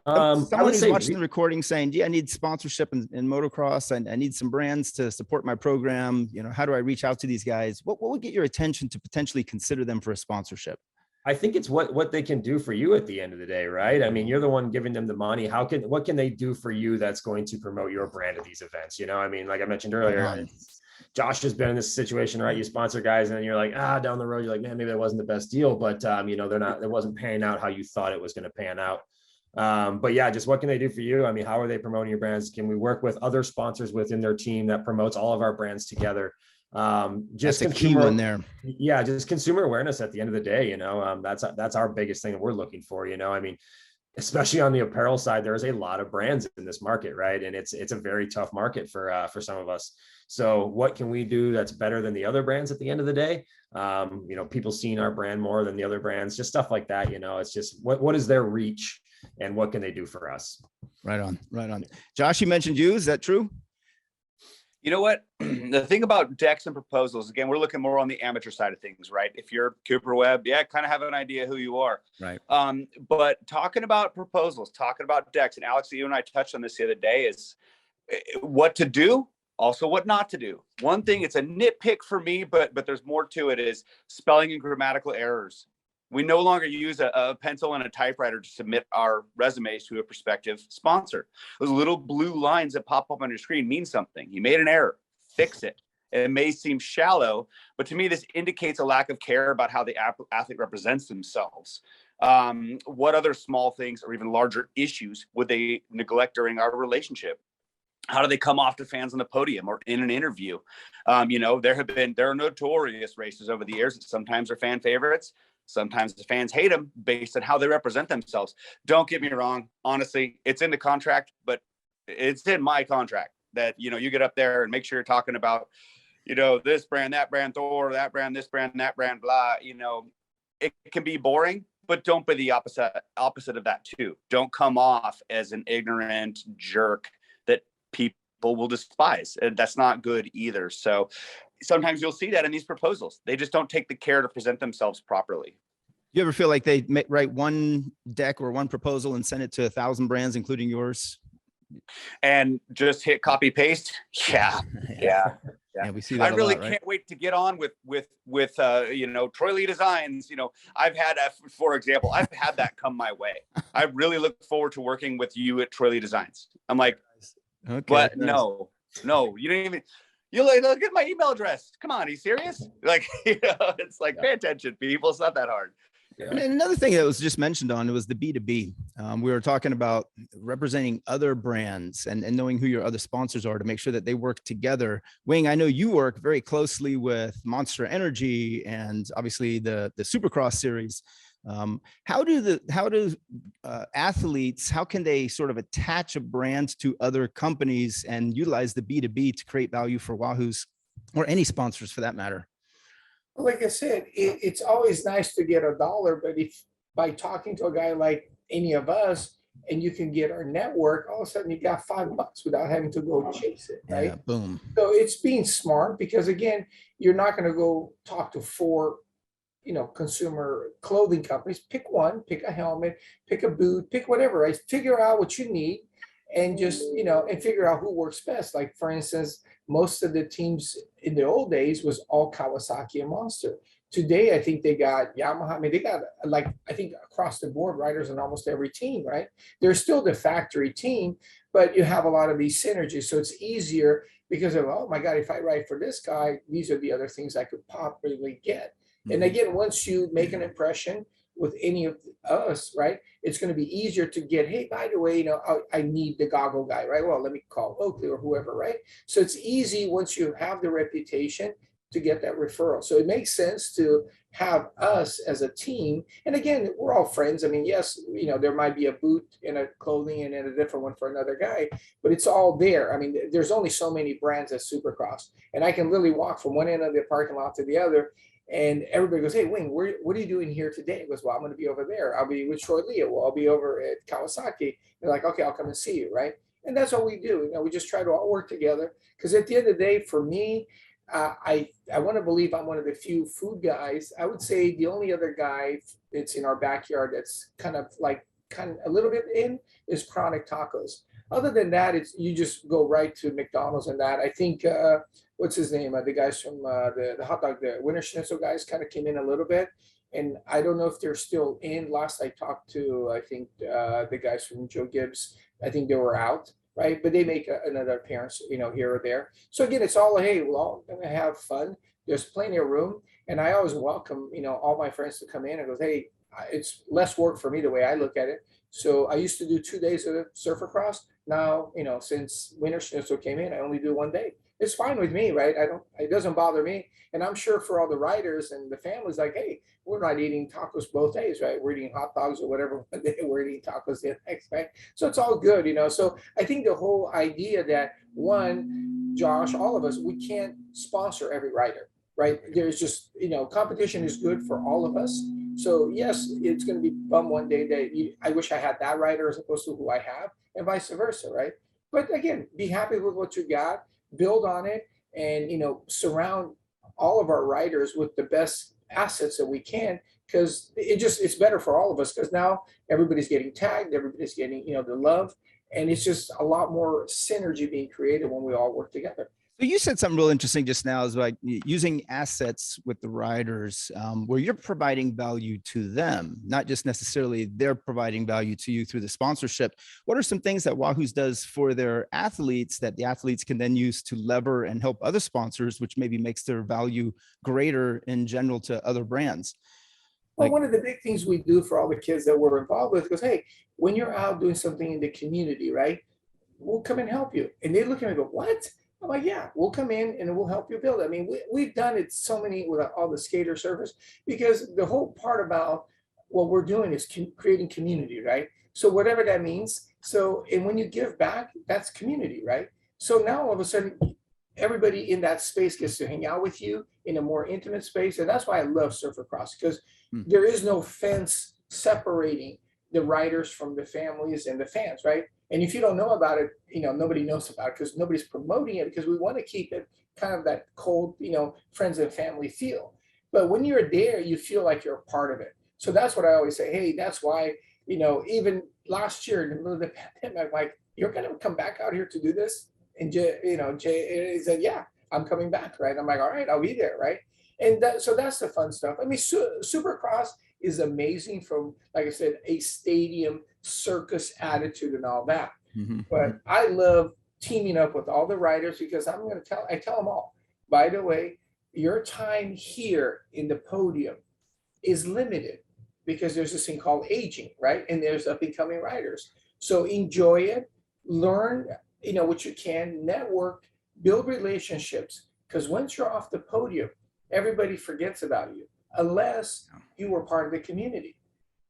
Someone who's watching the recording saying, I need sponsorship in motocross, and I need some brands to support my program. How do I reach out to these guys? What would get your attention to potentially consider them for a sponsorship? I think it's what they can do for you at the end of the day, right? I mean, you're the one giving them the money. What can they do for you that's going to promote your brand at these events? I mean, like I mentioned earlier, Josh has been in this situation, right? You sponsor guys and then you're like, down the road, you're like, man, maybe that wasn't the best deal, but it wasn't panning out how you thought it was going to pan out. But just what can they do for you? I mean, how are they promoting your brands? Can we work with other sponsors within their team that promotes all of our brands together? Just a key one there. Yeah, just consumer awareness at the end of the day. That's our biggest thing that we're looking for. I mean, especially on the apparel side, there's a lot of brands in this market, right? And it's a very tough market for some of us. So what can we do that's better than the other brands at the end of the day? People seeing our brand more than the other brands, just stuff like that. It's just what is their reach and what can they do for us? Right on. Josh, you mentioned you. Is that true? You know what? The thing about decks and proposals, again, we're looking more on the amateur side of things, right? If you're Cooper Webb, kind of have an idea who you are. Right. But talking about proposals, talking about decks, and Alex, you and I touched on this the other day, is what to do, also what not to do. One thing, it's a nitpick for me, but there's more to it, is spelling and grammatical errors. We no longer use a pencil and a typewriter to submit our resumes to a prospective sponsor. Those little blue lines that pop up on your screen mean something. You made an error, fix it. It may seem shallow, but to me, this indicates a lack of care about how the athlete represents themselves. What other small things or even larger issues would they neglect during our relationship? How do they come off to fans on the podium or in an interview? There are notorious races over the years that sometimes are fan favorites. Sometimes the fans hate them based on how they represent themselves. Don't get me wrong. Honestly, it's in the contract, but it's in my contract that, you get up there and make sure you're talking about, this brand, that brand, THOR, that brand, this brand, that brand, blah. It can be boring, but don't be the opposite of that too. Don't come off as an ignorant jerk that people will despise. And that's not good either. So sometimes you'll see that in these proposals. They just don't take the care to present themselves properly. You ever feel like they write one deck or one proposal and send it to 1,000 brands, including yours? And just hit copy paste? Yeah. We see that. I really can't wait to get on with Troy Lee Designs. I've had, for example, I've had that come my way. I really look forward to working with you at Troy Lee Designs. I'm like, okay, but no, you didn't even. You look at my email address. Come on, are you serious? It's like, pay attention, people. It's not that hard. Yeah. And another thing that was just mentioned was the B2B. We were talking about representing other brands and knowing who your other sponsors are to make sure that they work together. Wing, I know you work very closely with Monster Energy and obviously the Supercross series. How do athletes, how can they sort of attach a brand to other companies and utilize the B2B to create value for Wahoos or any sponsors for that matter? Like I said, it's always nice to get $1, but if by talking to a guy like any of us and you can get our network, all of a sudden you got $5 without having to go chase it, right? Yeah, boom. So it's being smart because again, you're not going to go talk to 4 consumer clothing companies. Pick one, pick a helmet, pick a boot, pick whatever, right? Figure out what you need and just, and figure out who works best. Like for instance, most of the teams in the old days was all Kawasaki and Monster. Today, I think they got Yamaha. I mean, they got I think across the board riders on almost every team, right? They're still the factory team, but you have a lot of these synergies. So it's easier because of, oh my God, if I ride for this guy, these are the other things I could probably get. And again, once you make an impression with any of us, right, it's going to be easier to get, hey, by the way, I need the goggle guy, right? Well, let me call Oakley or whoever, right? So it's easy once you have the reputation to get that referral. So it makes sense to have us as a team. And again, we're all friends. I mean, yes, there might be a boot and a clothing and then a different one for another guy, but it's all there. I mean, there's only so many brands at Supercross, and I can literally walk from one end of the parking lot to the other And everybody goes, hey, Wing, what are you doing here today? He goes, well, I'm going to be over there. I'll be with Troy Leo. Well, I'll be over at Kawasaki. They're like, okay, I'll come and see you, right? And that's what we do. We just try to all work together. Because at the end of the day, for me, I want to believe I'm one of the few food guys. I would say the only other guy that's in our backyard that's kind of a little bit in is Chronic Tacos. Other than that, it's you just go right to McDonald's and that. I think what's his name? The guys from the hot dog, the Winter Schnitzel guys kind of came in a little bit. And I don't know if they're still in. Last I talked to, I think the guys from Joe Gibbs, I think they were out, right? But they make another appearance, here or there. So again, it's all, hey, we're all gonna have fun. There's plenty of room. And I always welcome, all my friends to come in and go, hey, it's less work for me the way I look at it. So I used to do 2 days of Surfercross. Now, since Winter Schnitzel came in, I only do 1 day. It's fine with me, right? It doesn't bother me. And I'm sure for all the riders and the families, like, hey, we're not eating tacos both days, right? We're eating hot dogs or whatever one day, we're eating tacos the next, right? So it's all good, So I think the whole idea that one, Josh, all of us, we can't sponsor every rider, right? There's just, competition is good for all of us. So yes, it's going to be bum one day that I wish I had that rider as opposed to who I have, and vice versa, right? But again, be happy with what you got, build on it, and surround all of our riders with the best assets that we can, because it's better for all of us, because now everybody's getting tagged, everybody's getting the love, and it's just a lot more synergy being created when we all work together. So you said something real interesting just now, is like using assets with the riders, where you're providing value to them, not just necessarily they're providing value to you through the sponsorship. What are some things that Wahoo's does for their athletes that the athletes can then use to lever and help other sponsors, which maybe makes their value greater in general to other brands? Well, one of the big things we do for all the kids that we're involved with goes, hey, when you're out doing something in the community, right, we'll come and help you. And they look at me and go, what? I'm like, yeah, we'll come in and we'll help you build. I mean, we've done it so many with all the skater surfers, because the whole part about what we're doing is creating community, right? So whatever that means. So, and when you give back, that's community, right? So now all of a sudden, everybody in that space gets to hang out with you in a more intimate space. And that's why I love Surfercross, because there is no fence separating the riders from the families and the fans, right? And if you don't know about it, nobody knows about it because nobody's promoting it, because we want to keep it kind of that cold, friends and family feel. But when you're there, you feel like you're a part of it. So that's what I always say. Hey, that's why, even last year in the middle of the pandemic, I'm like, you're going to come back out here to do this? And Jay said, yeah, I'm coming back, right? I'm like, all right, I'll be there, right? And so that's the fun stuff. I mean, Supercross is amazing from, like I said, a stadium circus attitude and all that. Mm-hmm. But I love teaming up with all the riders, because I tell them all, by the way, your time here in the podium is limited, because there's this thing called aging, right? And there's up and coming riders. So enjoy it, learn, what you can, network, build relationships, because once you're off the podium, everybody forgets about you, unless you were part of the community.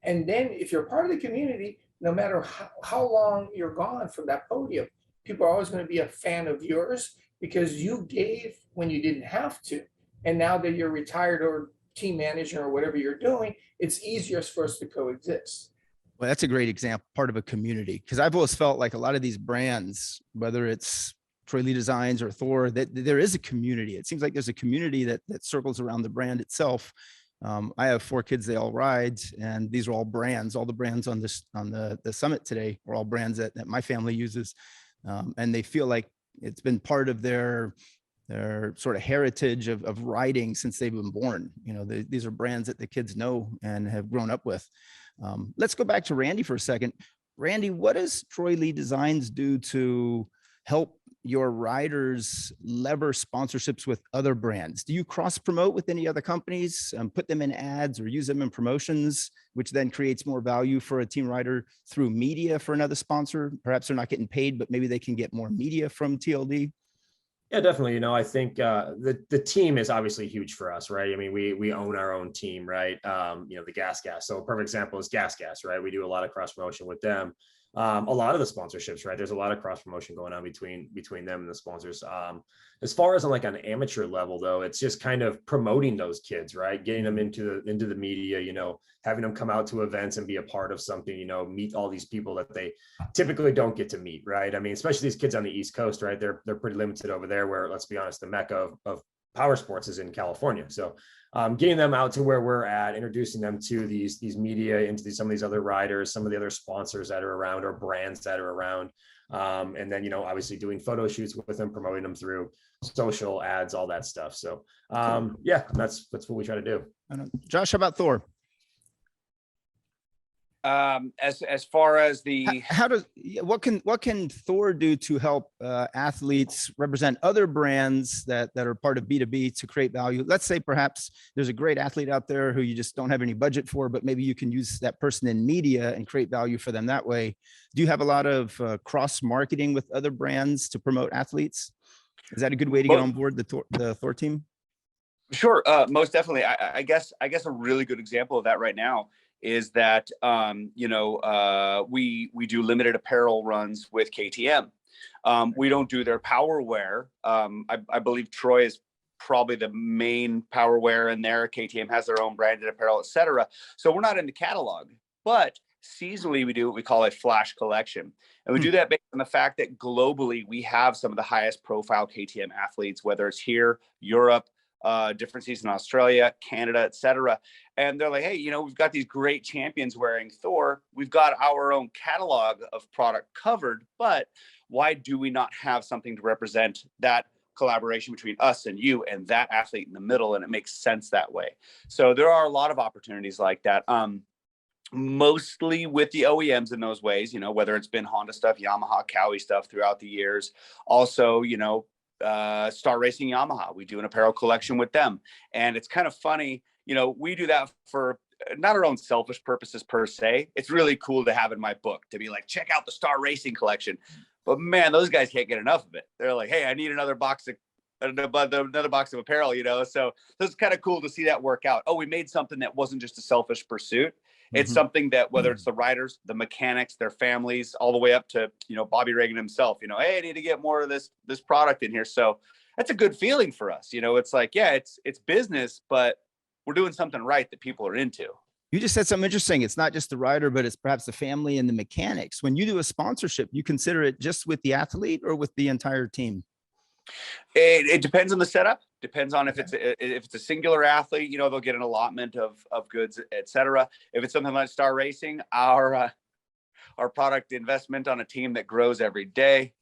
And then if you're part of the community, no matter how long you're gone from that podium, people are always going to be a fan of yours, because you gave when you didn't have to. And now that you're retired or team manager or whatever you're doing, it's easier for us to coexist. Well, that's a great example, part of a community, because I've always felt like a lot of these brands, whether it's Troy Lee Designs or THOR, that there is a community. It seems like there's a community that circles around the brand itself. I have 4 kids, they all ride, and these are all brands. All the brands on the summit today are all brands that my family uses. And they feel like it's been part of their sort of heritage of riding since they've been born. These are brands that the kids know and have grown up with. Let's go back to Randy for a second. Randy, what does Troy Lee Designs do to help your riders lever sponsorships with other brands? Do you cross promote with any other companies, put them in ads or use them in promotions, which then creates more value for a team rider through media for another sponsor? Perhaps they're not getting paid, but maybe they can get more media from TLD. Yeah, definitely. I think the team is obviously huge for us, right? I mean, we own our own team, right? The Gas. So a perfect example is Gas, right? We do a lot of cross promotion with them. a lot of the sponsorships, right? There's a lot of cross promotion going on between them and the sponsors. As far as on like an amateur level, though, it's just kind of promoting those kids, right? Getting them into the media, you know, having them come out to events and be a part of something, you know, meet all these people that they typically don't get to meet, right? I mean, especially these kids on the East Coast, right? They're pretty limited over there, where, let's be honest, the mecca of Powersports is in California. So getting them out to where we're at, introducing them to these media, into some of these other riders, some of the other sponsors that are around, or brands that are around. And then, you know, obviously doing photo shoots with them, promoting them through social ads, all that stuff. So yeah, that's what we try to do. Josh, how about Thor? As far as the what can Thor do to help athletes represent other brands that are part of B2B to create value? Let's say perhaps there's a great athlete out there who you just don't have any budget for, but maybe you can use that person in media and create value for them that way. Do you have a lot of cross marketing with other brands to promote athletes? Is that a good way to get on board the Thor team? Sure, most definitely. I guess a really good example of that right now is that we do limited apparel runs with KTM. We don't do their power wear. I believe Troy is probably the main power wear in there. KTM has their own branded apparel, etc. So we're not in the catalog, but seasonally we do what we call a flash collection. And we do that based on the fact that globally we have some of the highest profile KTM athletes, whether it's here, Europe, different seasons in Australia, Canada, etc. And they're like, hey, you know, we've got these great champions wearing Thor. We've got our own catalog of product covered, but why do we not have something to represent that collaboration between us and you and that athlete in the middle? And it makes sense that way. So there are a lot of opportunities like that. Mostly with the OEMs in those ways, you know, whether it's been Honda stuff, Yamaha, Cowie stuff throughout the years. Also, you know, Star Racing Yamaha, we do an apparel collection with them. And it's kind of funny, you know, we do that for not our own selfish purposes per se. It's really cool to have in my book to be like, check out the Star Racing collection. But man, those guys can't get enough of it. They're like, hey, I need another box of apparel, you know? So it's kind of cool to see that work out. Oh, we made something that wasn't just a selfish pursuit. It's something that whether it's the riders, the mechanics, their families, all the way up to, you know, Bobby Reagan himself, you know, hey, I need to get more of this product in here. So that's a good feeling for us. You know, it's like, yeah, it's business, but we're doing something right that people are into. You just said something interesting. It's not just the rider, but it's perhaps the family and the mechanics. When you do a sponsorship, you consider it just with the athlete or with the entire team? It depends on the setup. Depends on if it's a singular athlete, you know, they'll get an allotment of goods, etc. If it's something like Star Racing, our product investment on a team that grows every day.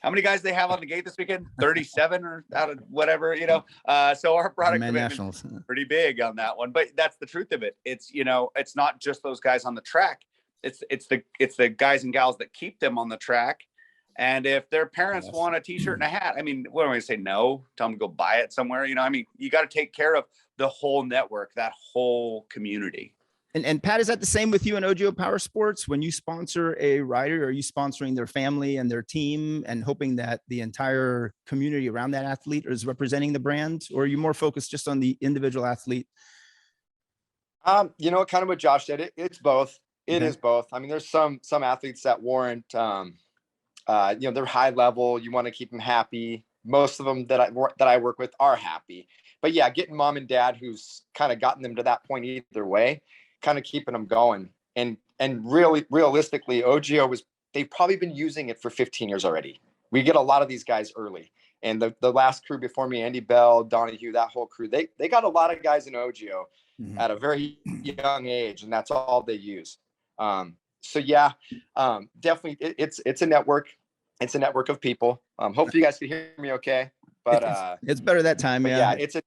How many guys they have on the gate this weekend? 37 or out of whatever, you know. So our product commitment is pretty big on that one. But that's the truth of it. It's, you know, it's not just those guys on the track. It's the guys and gals that keep them on the track. And if their parents want a t-shirt and a hat, I mean, what am I going to say? No, tell them to go buy it somewhere. You know, I mean, you got to take care of the whole network, that whole community. And Pat, is that the same with you and Ogio Powersports? When you sponsor a rider, are you sponsoring their family and their team and hoping that the entire community around that athlete is representing the brand? Or are you more focused just on the individual athlete? You know, kind of what Josh said, it's both. It is both. I mean, there's some athletes that warrant, you know, they're high level. You want to keep them happy. Most of them that I work with are happy. But yeah, getting mom and dad who's kind of gotten them to that point either way, kind of keeping them going. And really, realistically, Ogio they've probably been using it for 15 years already. We get a lot of these guys early. And the last crew before me, Andy Bell, Donahue, that whole crew, they got a lot of guys in Ogio at a very young age, and that's all they use. So yeah, definitely it's a network. It's a network of people. Hopefully you guys can hear me okay. But it's better that time. Yeah, it's a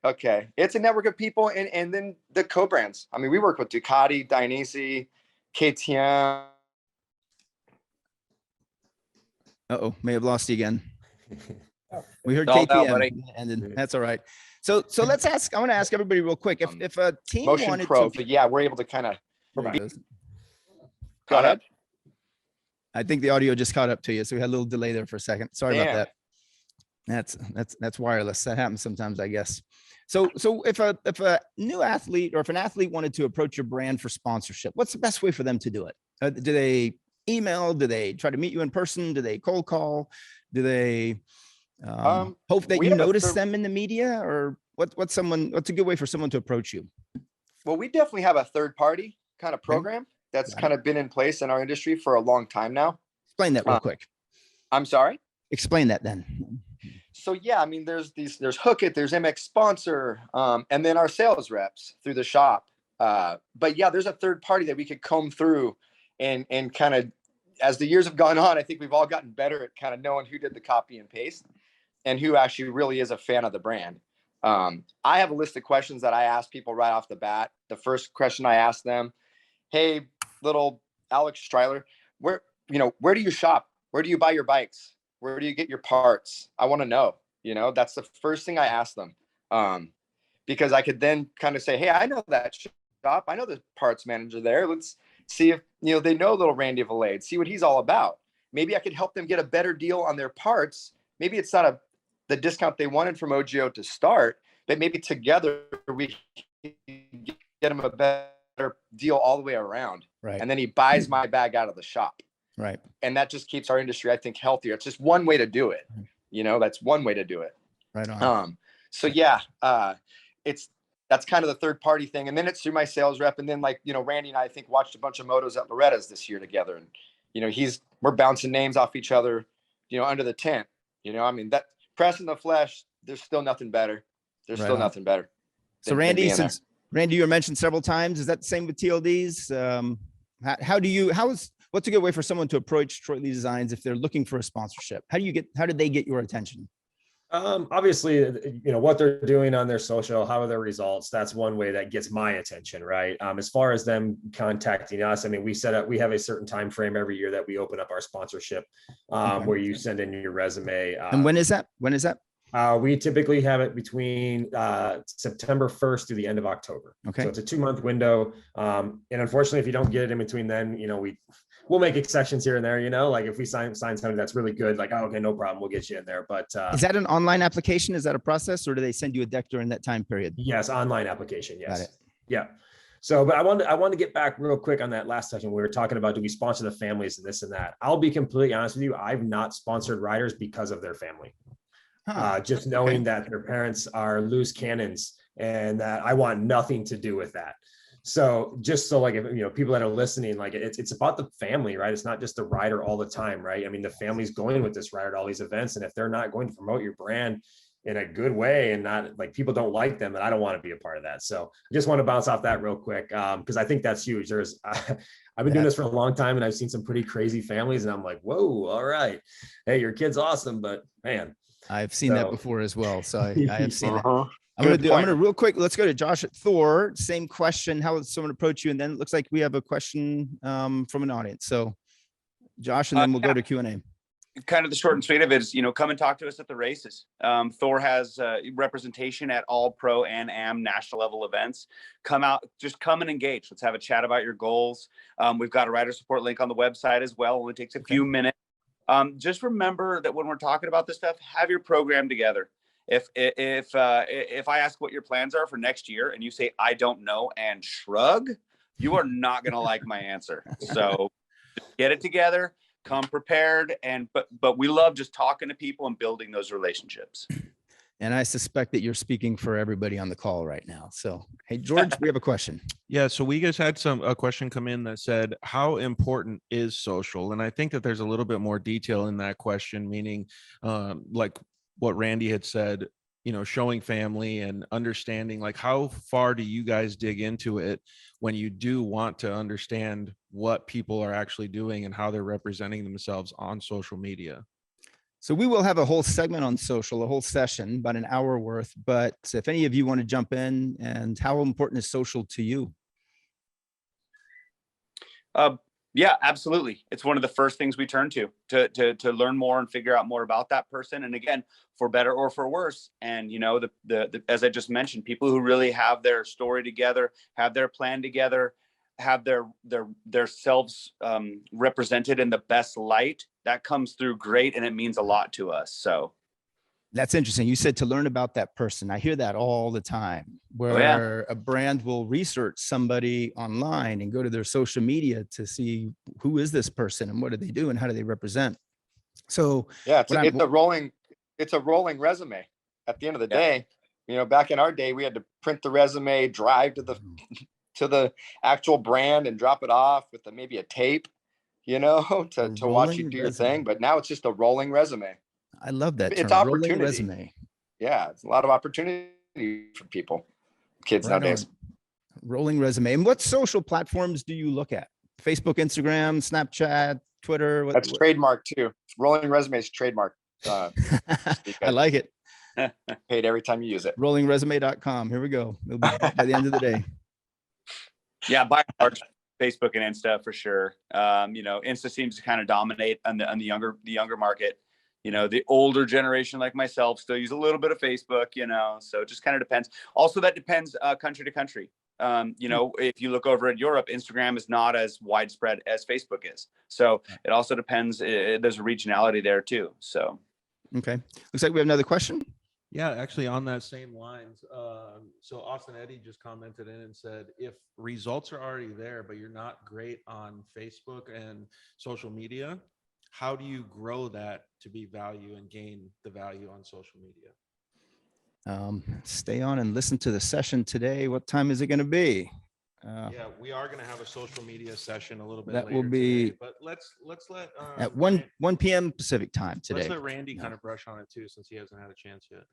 okay. It's a network of people, and then the co-brands. I mean, we work with Ducati, Dainese, KTM. May have lost you again. We heard KTM, and then that's all right. So let's ask. I want to ask everybody real quick. If a team Motion wanted Pro, to, but yeah, we're able to kind of. Go ahead. I think the audio just caught up to you, so we had a little delay there for a second. Sorry about that. That's wireless. That happens sometimes, I guess. So if a new athlete or if an athlete wanted to approach your brand for sponsorship, what's the best way for them to do it? Do they email? Do they try to meet you in person? Do they cold call? Do they hope that We you have a notice third- them in the media, or what's a good way for someone to approach you? Well, we definitely have a third party kind of Okay. program that's Got it. kind of been in place in our industry for a long time now. Explain that real quick. I'm sorry. Explain that then. So yeah, I mean, there's Hook It, there's MX Sponsor, and then our sales reps through the shop. But yeah, there's a third party that we could comb through and kind of, as the years have gone on, I think we've all gotten better at kind of knowing who did the copy and paste and who actually really is a fan of the brand. I have a list of questions that I ask people right off the bat. The first question I ask them, hey, little Alex Stryler, where do you shop? Where do you buy your bikes? Where do you get your parts? I want to know, that's the first thing I ask them. Because I could then kind of say, hey, I know that shop. I know the parts manager there. Let's see if, they know little Randy Valade, see what he's all about. Maybe I could help them get a better deal on their parts. Maybe it's not the discount they wanted from Ogio to start, but maybe together we can get them a better deal all the way around. Right. And then he buys my bag out of the shop. Right. And that just keeps our industry, I think, healthier. It's just one way to do it. That's one way to do it. Right on. So yeah, that's kind of the third party thing. And then it's through my sales rep. And then Randy and I think watched a bunch of motos at Loretta's this year together. And, we're bouncing names off each other, under the tent, I mean, that press in the flesh, there's still nothing better. There's still nothing better. So Randy, Randy, you were mentioned several times. Is that the same with TLDs? What's a good way for someone to approach Troy Lee Designs if they're looking for a sponsorship? How do they get your attention? Obviously, what they're doing on their social, how are their results? That's one way that gets my attention, right? As far as them contacting us, I mean, we have a certain time frame every year that we open up our sponsorship, where you send in your resume. And when is that? We typically have it between September 1st through the end of October. Okay. So it's a 2-month window. And unfortunately, if you don't get it in between then, we'll make exceptions here and there, like if we sign something that's really good, like, oh, okay, no problem, we'll get you in there. But is that an online application? Is that a process, or do they send you a deck during that time period? Yes, online application. Yes. Got it. Yeah. So, but I want to get back real quick on that last section. We were talking about, do we sponsor the families and this and that? I'll be completely honest with you. I've not sponsored riders because of their family. Just knowing that their parents are loose cannons and that I want nothing to do with that. So just so if, people that are listening, it's about the family, right? It's not just the rider all the time, right? I mean, the family's going with this rider to all these events. And if they're not going to promote your brand in a good way and not people don't like them, then I don't want to be a part of that. So I just want to bounce off that real quick. Cause I think that's huge. I've been doing this for a long time and I've seen some pretty crazy families and I'm like, whoa, all right. Hey, your kid's awesome, but man, I've seen that before as well. So I have seen it. I'm gonna real quick. Let's go to Josh at THOR. Same question. How would someone approach you? And then it looks like we have a question from an audience. So Josh, and then we'll go to Q&A. Kind of the short and sweet of it is, come and talk to us at the races. THOR has representation at all pro and am national level events. Come out, just come and engage. Let's have a chat about your goals. We've got a rider support link on the website as well. It only takes a few minutes. Just remember that when we're talking about this stuff, have your program together. If I ask what your plans are for next year and you say, I don't know, and shrug, you are not going to like my answer. So get it together, come prepared. But we love just talking to people and building those relationships. And I suspect that you're speaking for everybody on the call right now. So, hey, George, we have a question. Yeah, so we just had a question come in that said, how important is social? And I think that there's a little bit more detail in that question, meaning like what Randy had said, showing family and understanding, how far do you guys dig into it when you do want to understand what people are actually doing and how they're representing themselves on social media? So we will have a whole segment on social, a whole session, about an hour worth. But if any of you want to jump in, and how important is social to you? Yeah, absolutely. It's one of the first things we turn to learn more and figure out more about that person. And again, for better or for worse. And, as I just mentioned, people who really have their story together, have their plan together, have their selves represented in the best light, that comes through great. And it means a lot to us. So. That's interesting. You said to learn about that person. I hear that all the time, where a brand will research somebody online and go to their social media to see who is this person and what do they do and how do they represent. So Yeah, what I'm, it's a rolling resume. At the end of the day, you know, back in our day, we had to print the resume, drive to the actual brand and drop it off with maybe a tape, you know, to watch you do your thing. But now it's just a rolling resume. I love that term, It's rolling opportunity. resume. Yeah, it's a lot of opportunity for people, kids Right nowadays. on. Rolling resume. And what social platforms do you look at? Facebook, Instagram, Snapchat, Twitter? That's trademark too. Rolling resume is trademark. I like it. Paid every time you use it. Rollingresume.com. Here we go. It'll be by the end of the day. Yeah, by and large, Facebook and Insta for sure. You know, Insta seems to kind of dominate on the younger market. You know, the older generation like myself still use a little bit of Facebook, you know, so it just kind of depends. Also, that depends country to country. You know, if you look over at Europe, Instagram is not as widespread as Facebook is. So it also depends. There's a regionality there too. So. Okay. Looks like we have another question. Yeah, actually on that same lines. So Austin Eddy just commented in and said, if results are already there, but you're not great on Facebook and social media, how do you grow that to be value and gain the value on social media? Stay on and listen to the session today. What time is it going to be? Yeah, we are going to have a social media session a little bit that later will be today, but let's let at 1 p.m. Pacific time today. Let's let Randy kind of brush on it too, since he hasn't had a chance yet.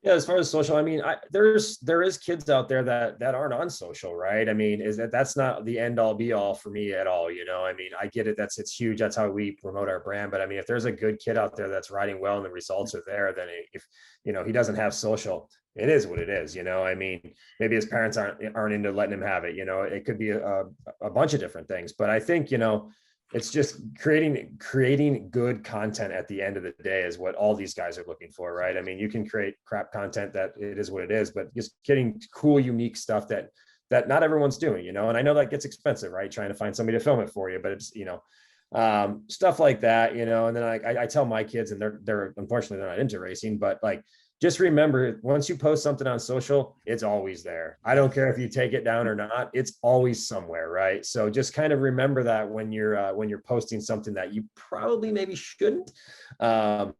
Yeah, as far as social, I mean, there is kids out there that aren't on social, right? I mean, that's not the end all be all for me at all, you know? I mean, I get it, it's huge, that's how we promote our brand, but I mean, if there's a good kid out there that's riding well and the results are there, then if, you know, he doesn't have social, it is what it is, you know? I mean, maybe his parents aren't into letting him have it, you know? It could be a bunch of different things, but I think, you know, it's just creating good content at the end of the day is what all these guys are looking for, right? I mean, you can create crap content that it is what it is, but just getting cool, unique stuff that not everyone's doing, you know? And I know that gets expensive, right? Trying to find somebody to film it for you, but it's, you know, stuff like that, you know? And then I tell my kids, and they're unfortunately they're not into racing, but like, just remember, once you post something on social, it's always there. I don't care if you take it down or not, it's always somewhere, right? So just kind of remember that when you're posting something that you probably maybe shouldn't. You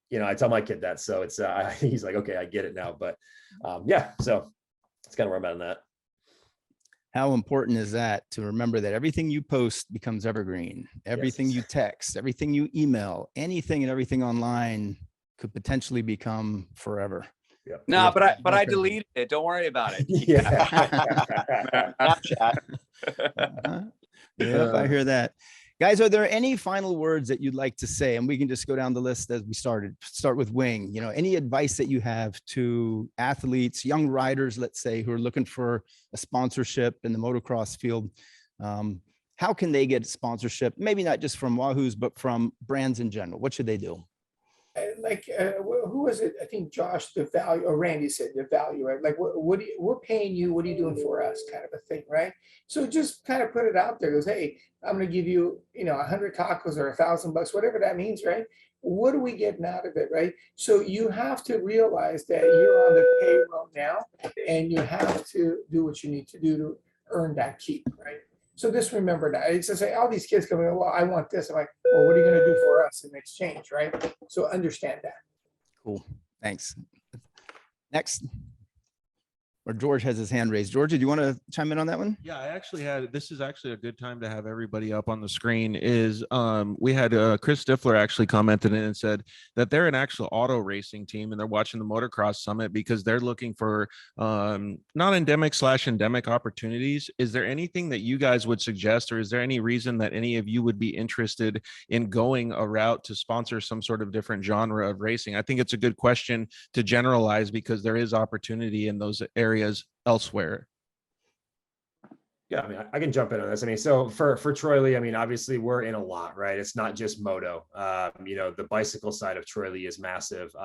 know, I tell my kid that, so it's he's like, okay, I get it now. But yeah, so it's kind of where I'm at on that. How important is that to remember that everything you post becomes evergreen, everything you text, everything you email, anything and everything online could potentially become forever. Yeah. No, but I deleted it. Don't worry about it. Yeah. Yep, I hear that. Guys, are there any final words that you'd like to say? And we can just go down the list as we started. Start with Wing. You know, any advice that you have to athletes, young riders, let's say, who are looking for a sponsorship in the motocross field? How can they get sponsorship? Maybe not just from Wahoo's, but from brands in general. What should they do? Like who was it? I think Josh, the value, or Randy said the value, right? Like we're paying you, what are you doing for us, kind of a thing, right? So just kind of put it out there. Goes, hey, I'm going to give you, you know, 100 tacos or $1,000, whatever that means, right? What are we getting out of it, right? So you have to realize that you're on the payroll now, and you have to do what you need to do to earn that keep, right? So just remember that. It's just like all these kids coming, well, I want this. I'm like, well, what are you going to do for us in exchange, right? So understand that. Cool. Thanks. Next. Or George has his hand raised. George, do you want to chime in on that one? Yeah, I actually had, this is actually a good time to have everybody up on the screen, is we had Chris Stifler actually commented in and said that they're an actual auto racing team and they're watching the Motocross Summit because they're looking for non-endemic/endemic opportunities. Is there anything that you guys would suggest, or is there any reason that any of you would be interested in going a route to sponsor some sort of different genre of racing? I think it's a good question to generalize because there is opportunity in those areas elsewhere. Yeah, I mean, I can jump in on this. I mean, so for Troy Lee, I mean, obviously we're in a lot, right? It's not just moto. You know, the bicycle side of Troy Lee is massive.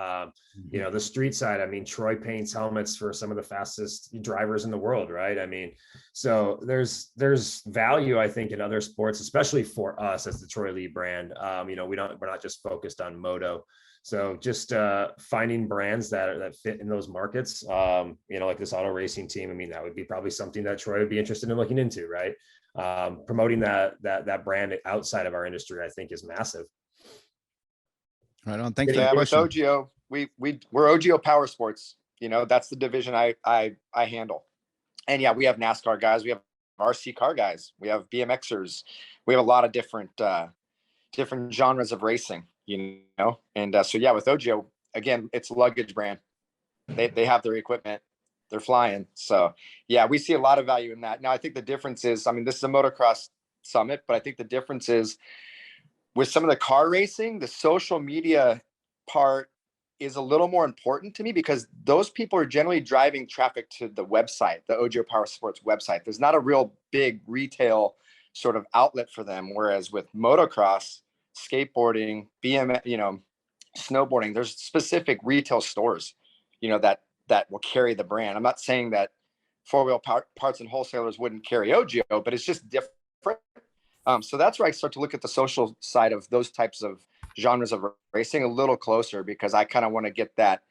You know, the street side, I mean, Troy paints helmets for some of the fastest drivers in the world, right? I mean, so there's value, I think, in other sports, especially for us as the Troy Lee brand. You know, we're not just focused on moto. So just finding brands that fit in those markets, like this auto racing team. I mean, that would be probably something that Troy would be interested in looking into, right? Promoting that brand outside of our industry, I think, is massive. Right on. Thanks for Yeah, the with question. Ogio, we're Ogio Powersports. That's the division I handle. And yeah, we have NASCAR guys, we have RC car guys, we have BMXers, we have a lot of different genres of racing, And so yeah, with Ogio, again, it's a luggage brand. They have their equipment, they're flying. So yeah, we see a lot of value in that. Now, I think the difference is, I mean, this is a motocross summit, but I think the difference is with some of the car racing, the social media part is a little more important to me because those people are generally driving traffic to the website, the Ogio Powersports website. There's not a real big retail sort of outlet for them. Whereas with motocross, skateboarding, snowboarding, there's specific retail stores, that will carry the brand. I'm not saying that four-wheel parts and wholesalers wouldn't carry Ogio, but it's just different. So that's where I start to look at the social side of those types of genres of racing a little closer, because I kind of want to get that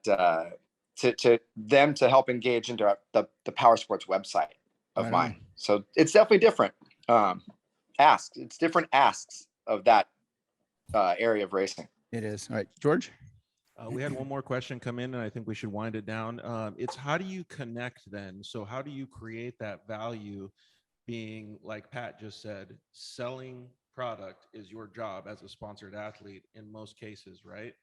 to them to help engage into the Powersports website of mine. So it's definitely different. It's different asks of that area of racing. It is. All right, George. We had one more question come in, and I think we should wind it down. It's how do you connect then? So how do you create that value? Being, like Pat just said, selling product is your job as a sponsored athlete in most cases, right?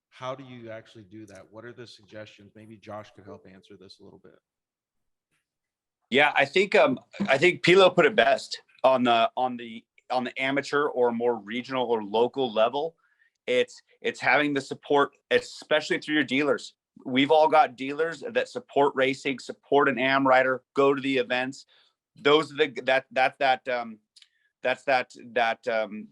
How do you actually do that? What are the suggestions? Maybe Josh could help answer this a little bit. Yeah, I think Pilo put it best on the amateur or more regional or local level. It's having the support, especially through your dealers. We've all got dealers that support racing, support an AM rider, go to the events. Those are that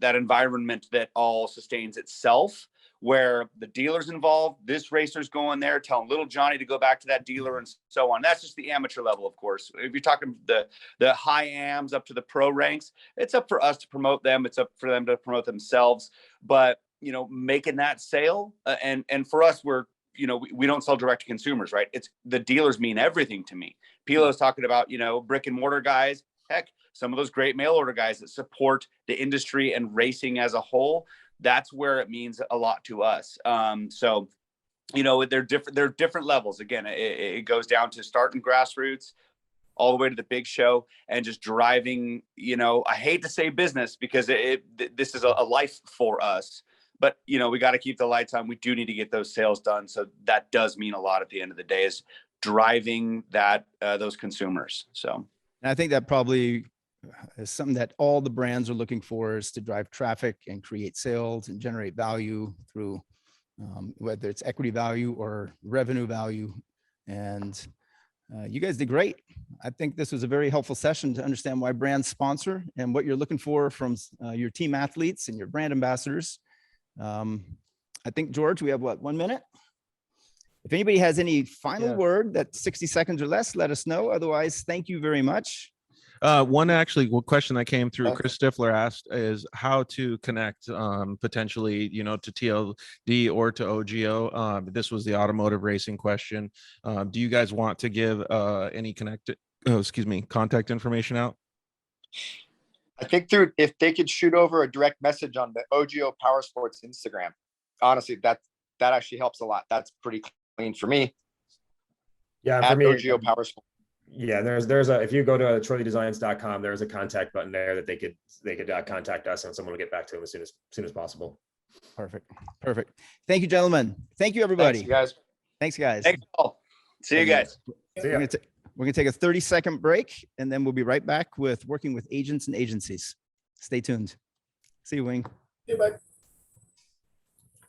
environment that all sustains itself, where the dealer's involved, this racer's going there, telling little Johnny to go back to that dealer and so on. That's just the amateur level, of course. If you're talking the high AMs up to the pro ranks, it's up for us to promote them. It's up for them to promote themselves. But, making that sale, and for us, we're, we don't sell direct to consumers, right? It's the dealers mean everything to me. Pilo's talking about, brick and mortar guys, heck, some of those great mail order guys that support the industry and racing as a whole. That's where it means a lot to us. So, they're different levels. Again, it goes down to starting grassroots all the way to the big show and just driving, I hate to say business because this is a life for us. But, we got to keep the lights on. We do need to get those sales done. So that does mean a lot at the end of the day, is driving those consumers. So, and I think that probably is something that all the brands are looking for, is to drive traffic and create sales and generate value through whether it's equity value or revenue value. And you guys did great. I think this was a very helpful session to understand why brands sponsor and what you're looking for from your team athletes and your brand ambassadors. I think, George, we have 1 minute? If anybody has any final word, that 60 seconds or less, let us know. Otherwise, thank you very much. One question that came through, Chris Stifler asked, is how to connect potentially, to TLD or to Ogio. This was the automotive racing question. Do you guys want to give any contact information out? I think if they could shoot over a direct message on the Ogio Powersports Instagram, honestly, that actually helps a lot. That's pretty clean for me. Yeah, at for me, Ogio Powersports. Yeah, there's if you go to troydesigns.com, there's a contact button there that they could contact us, and someone will get back to them as soon as possible. Perfect. Thank you, gentlemen. Thank you, everybody. Thanks, guys. Thanks, all. See you guys. We're going to take a 30-second break, and then we'll be right back with working with agents and agencies. Stay tuned. See you, Wing. Yeah, bye.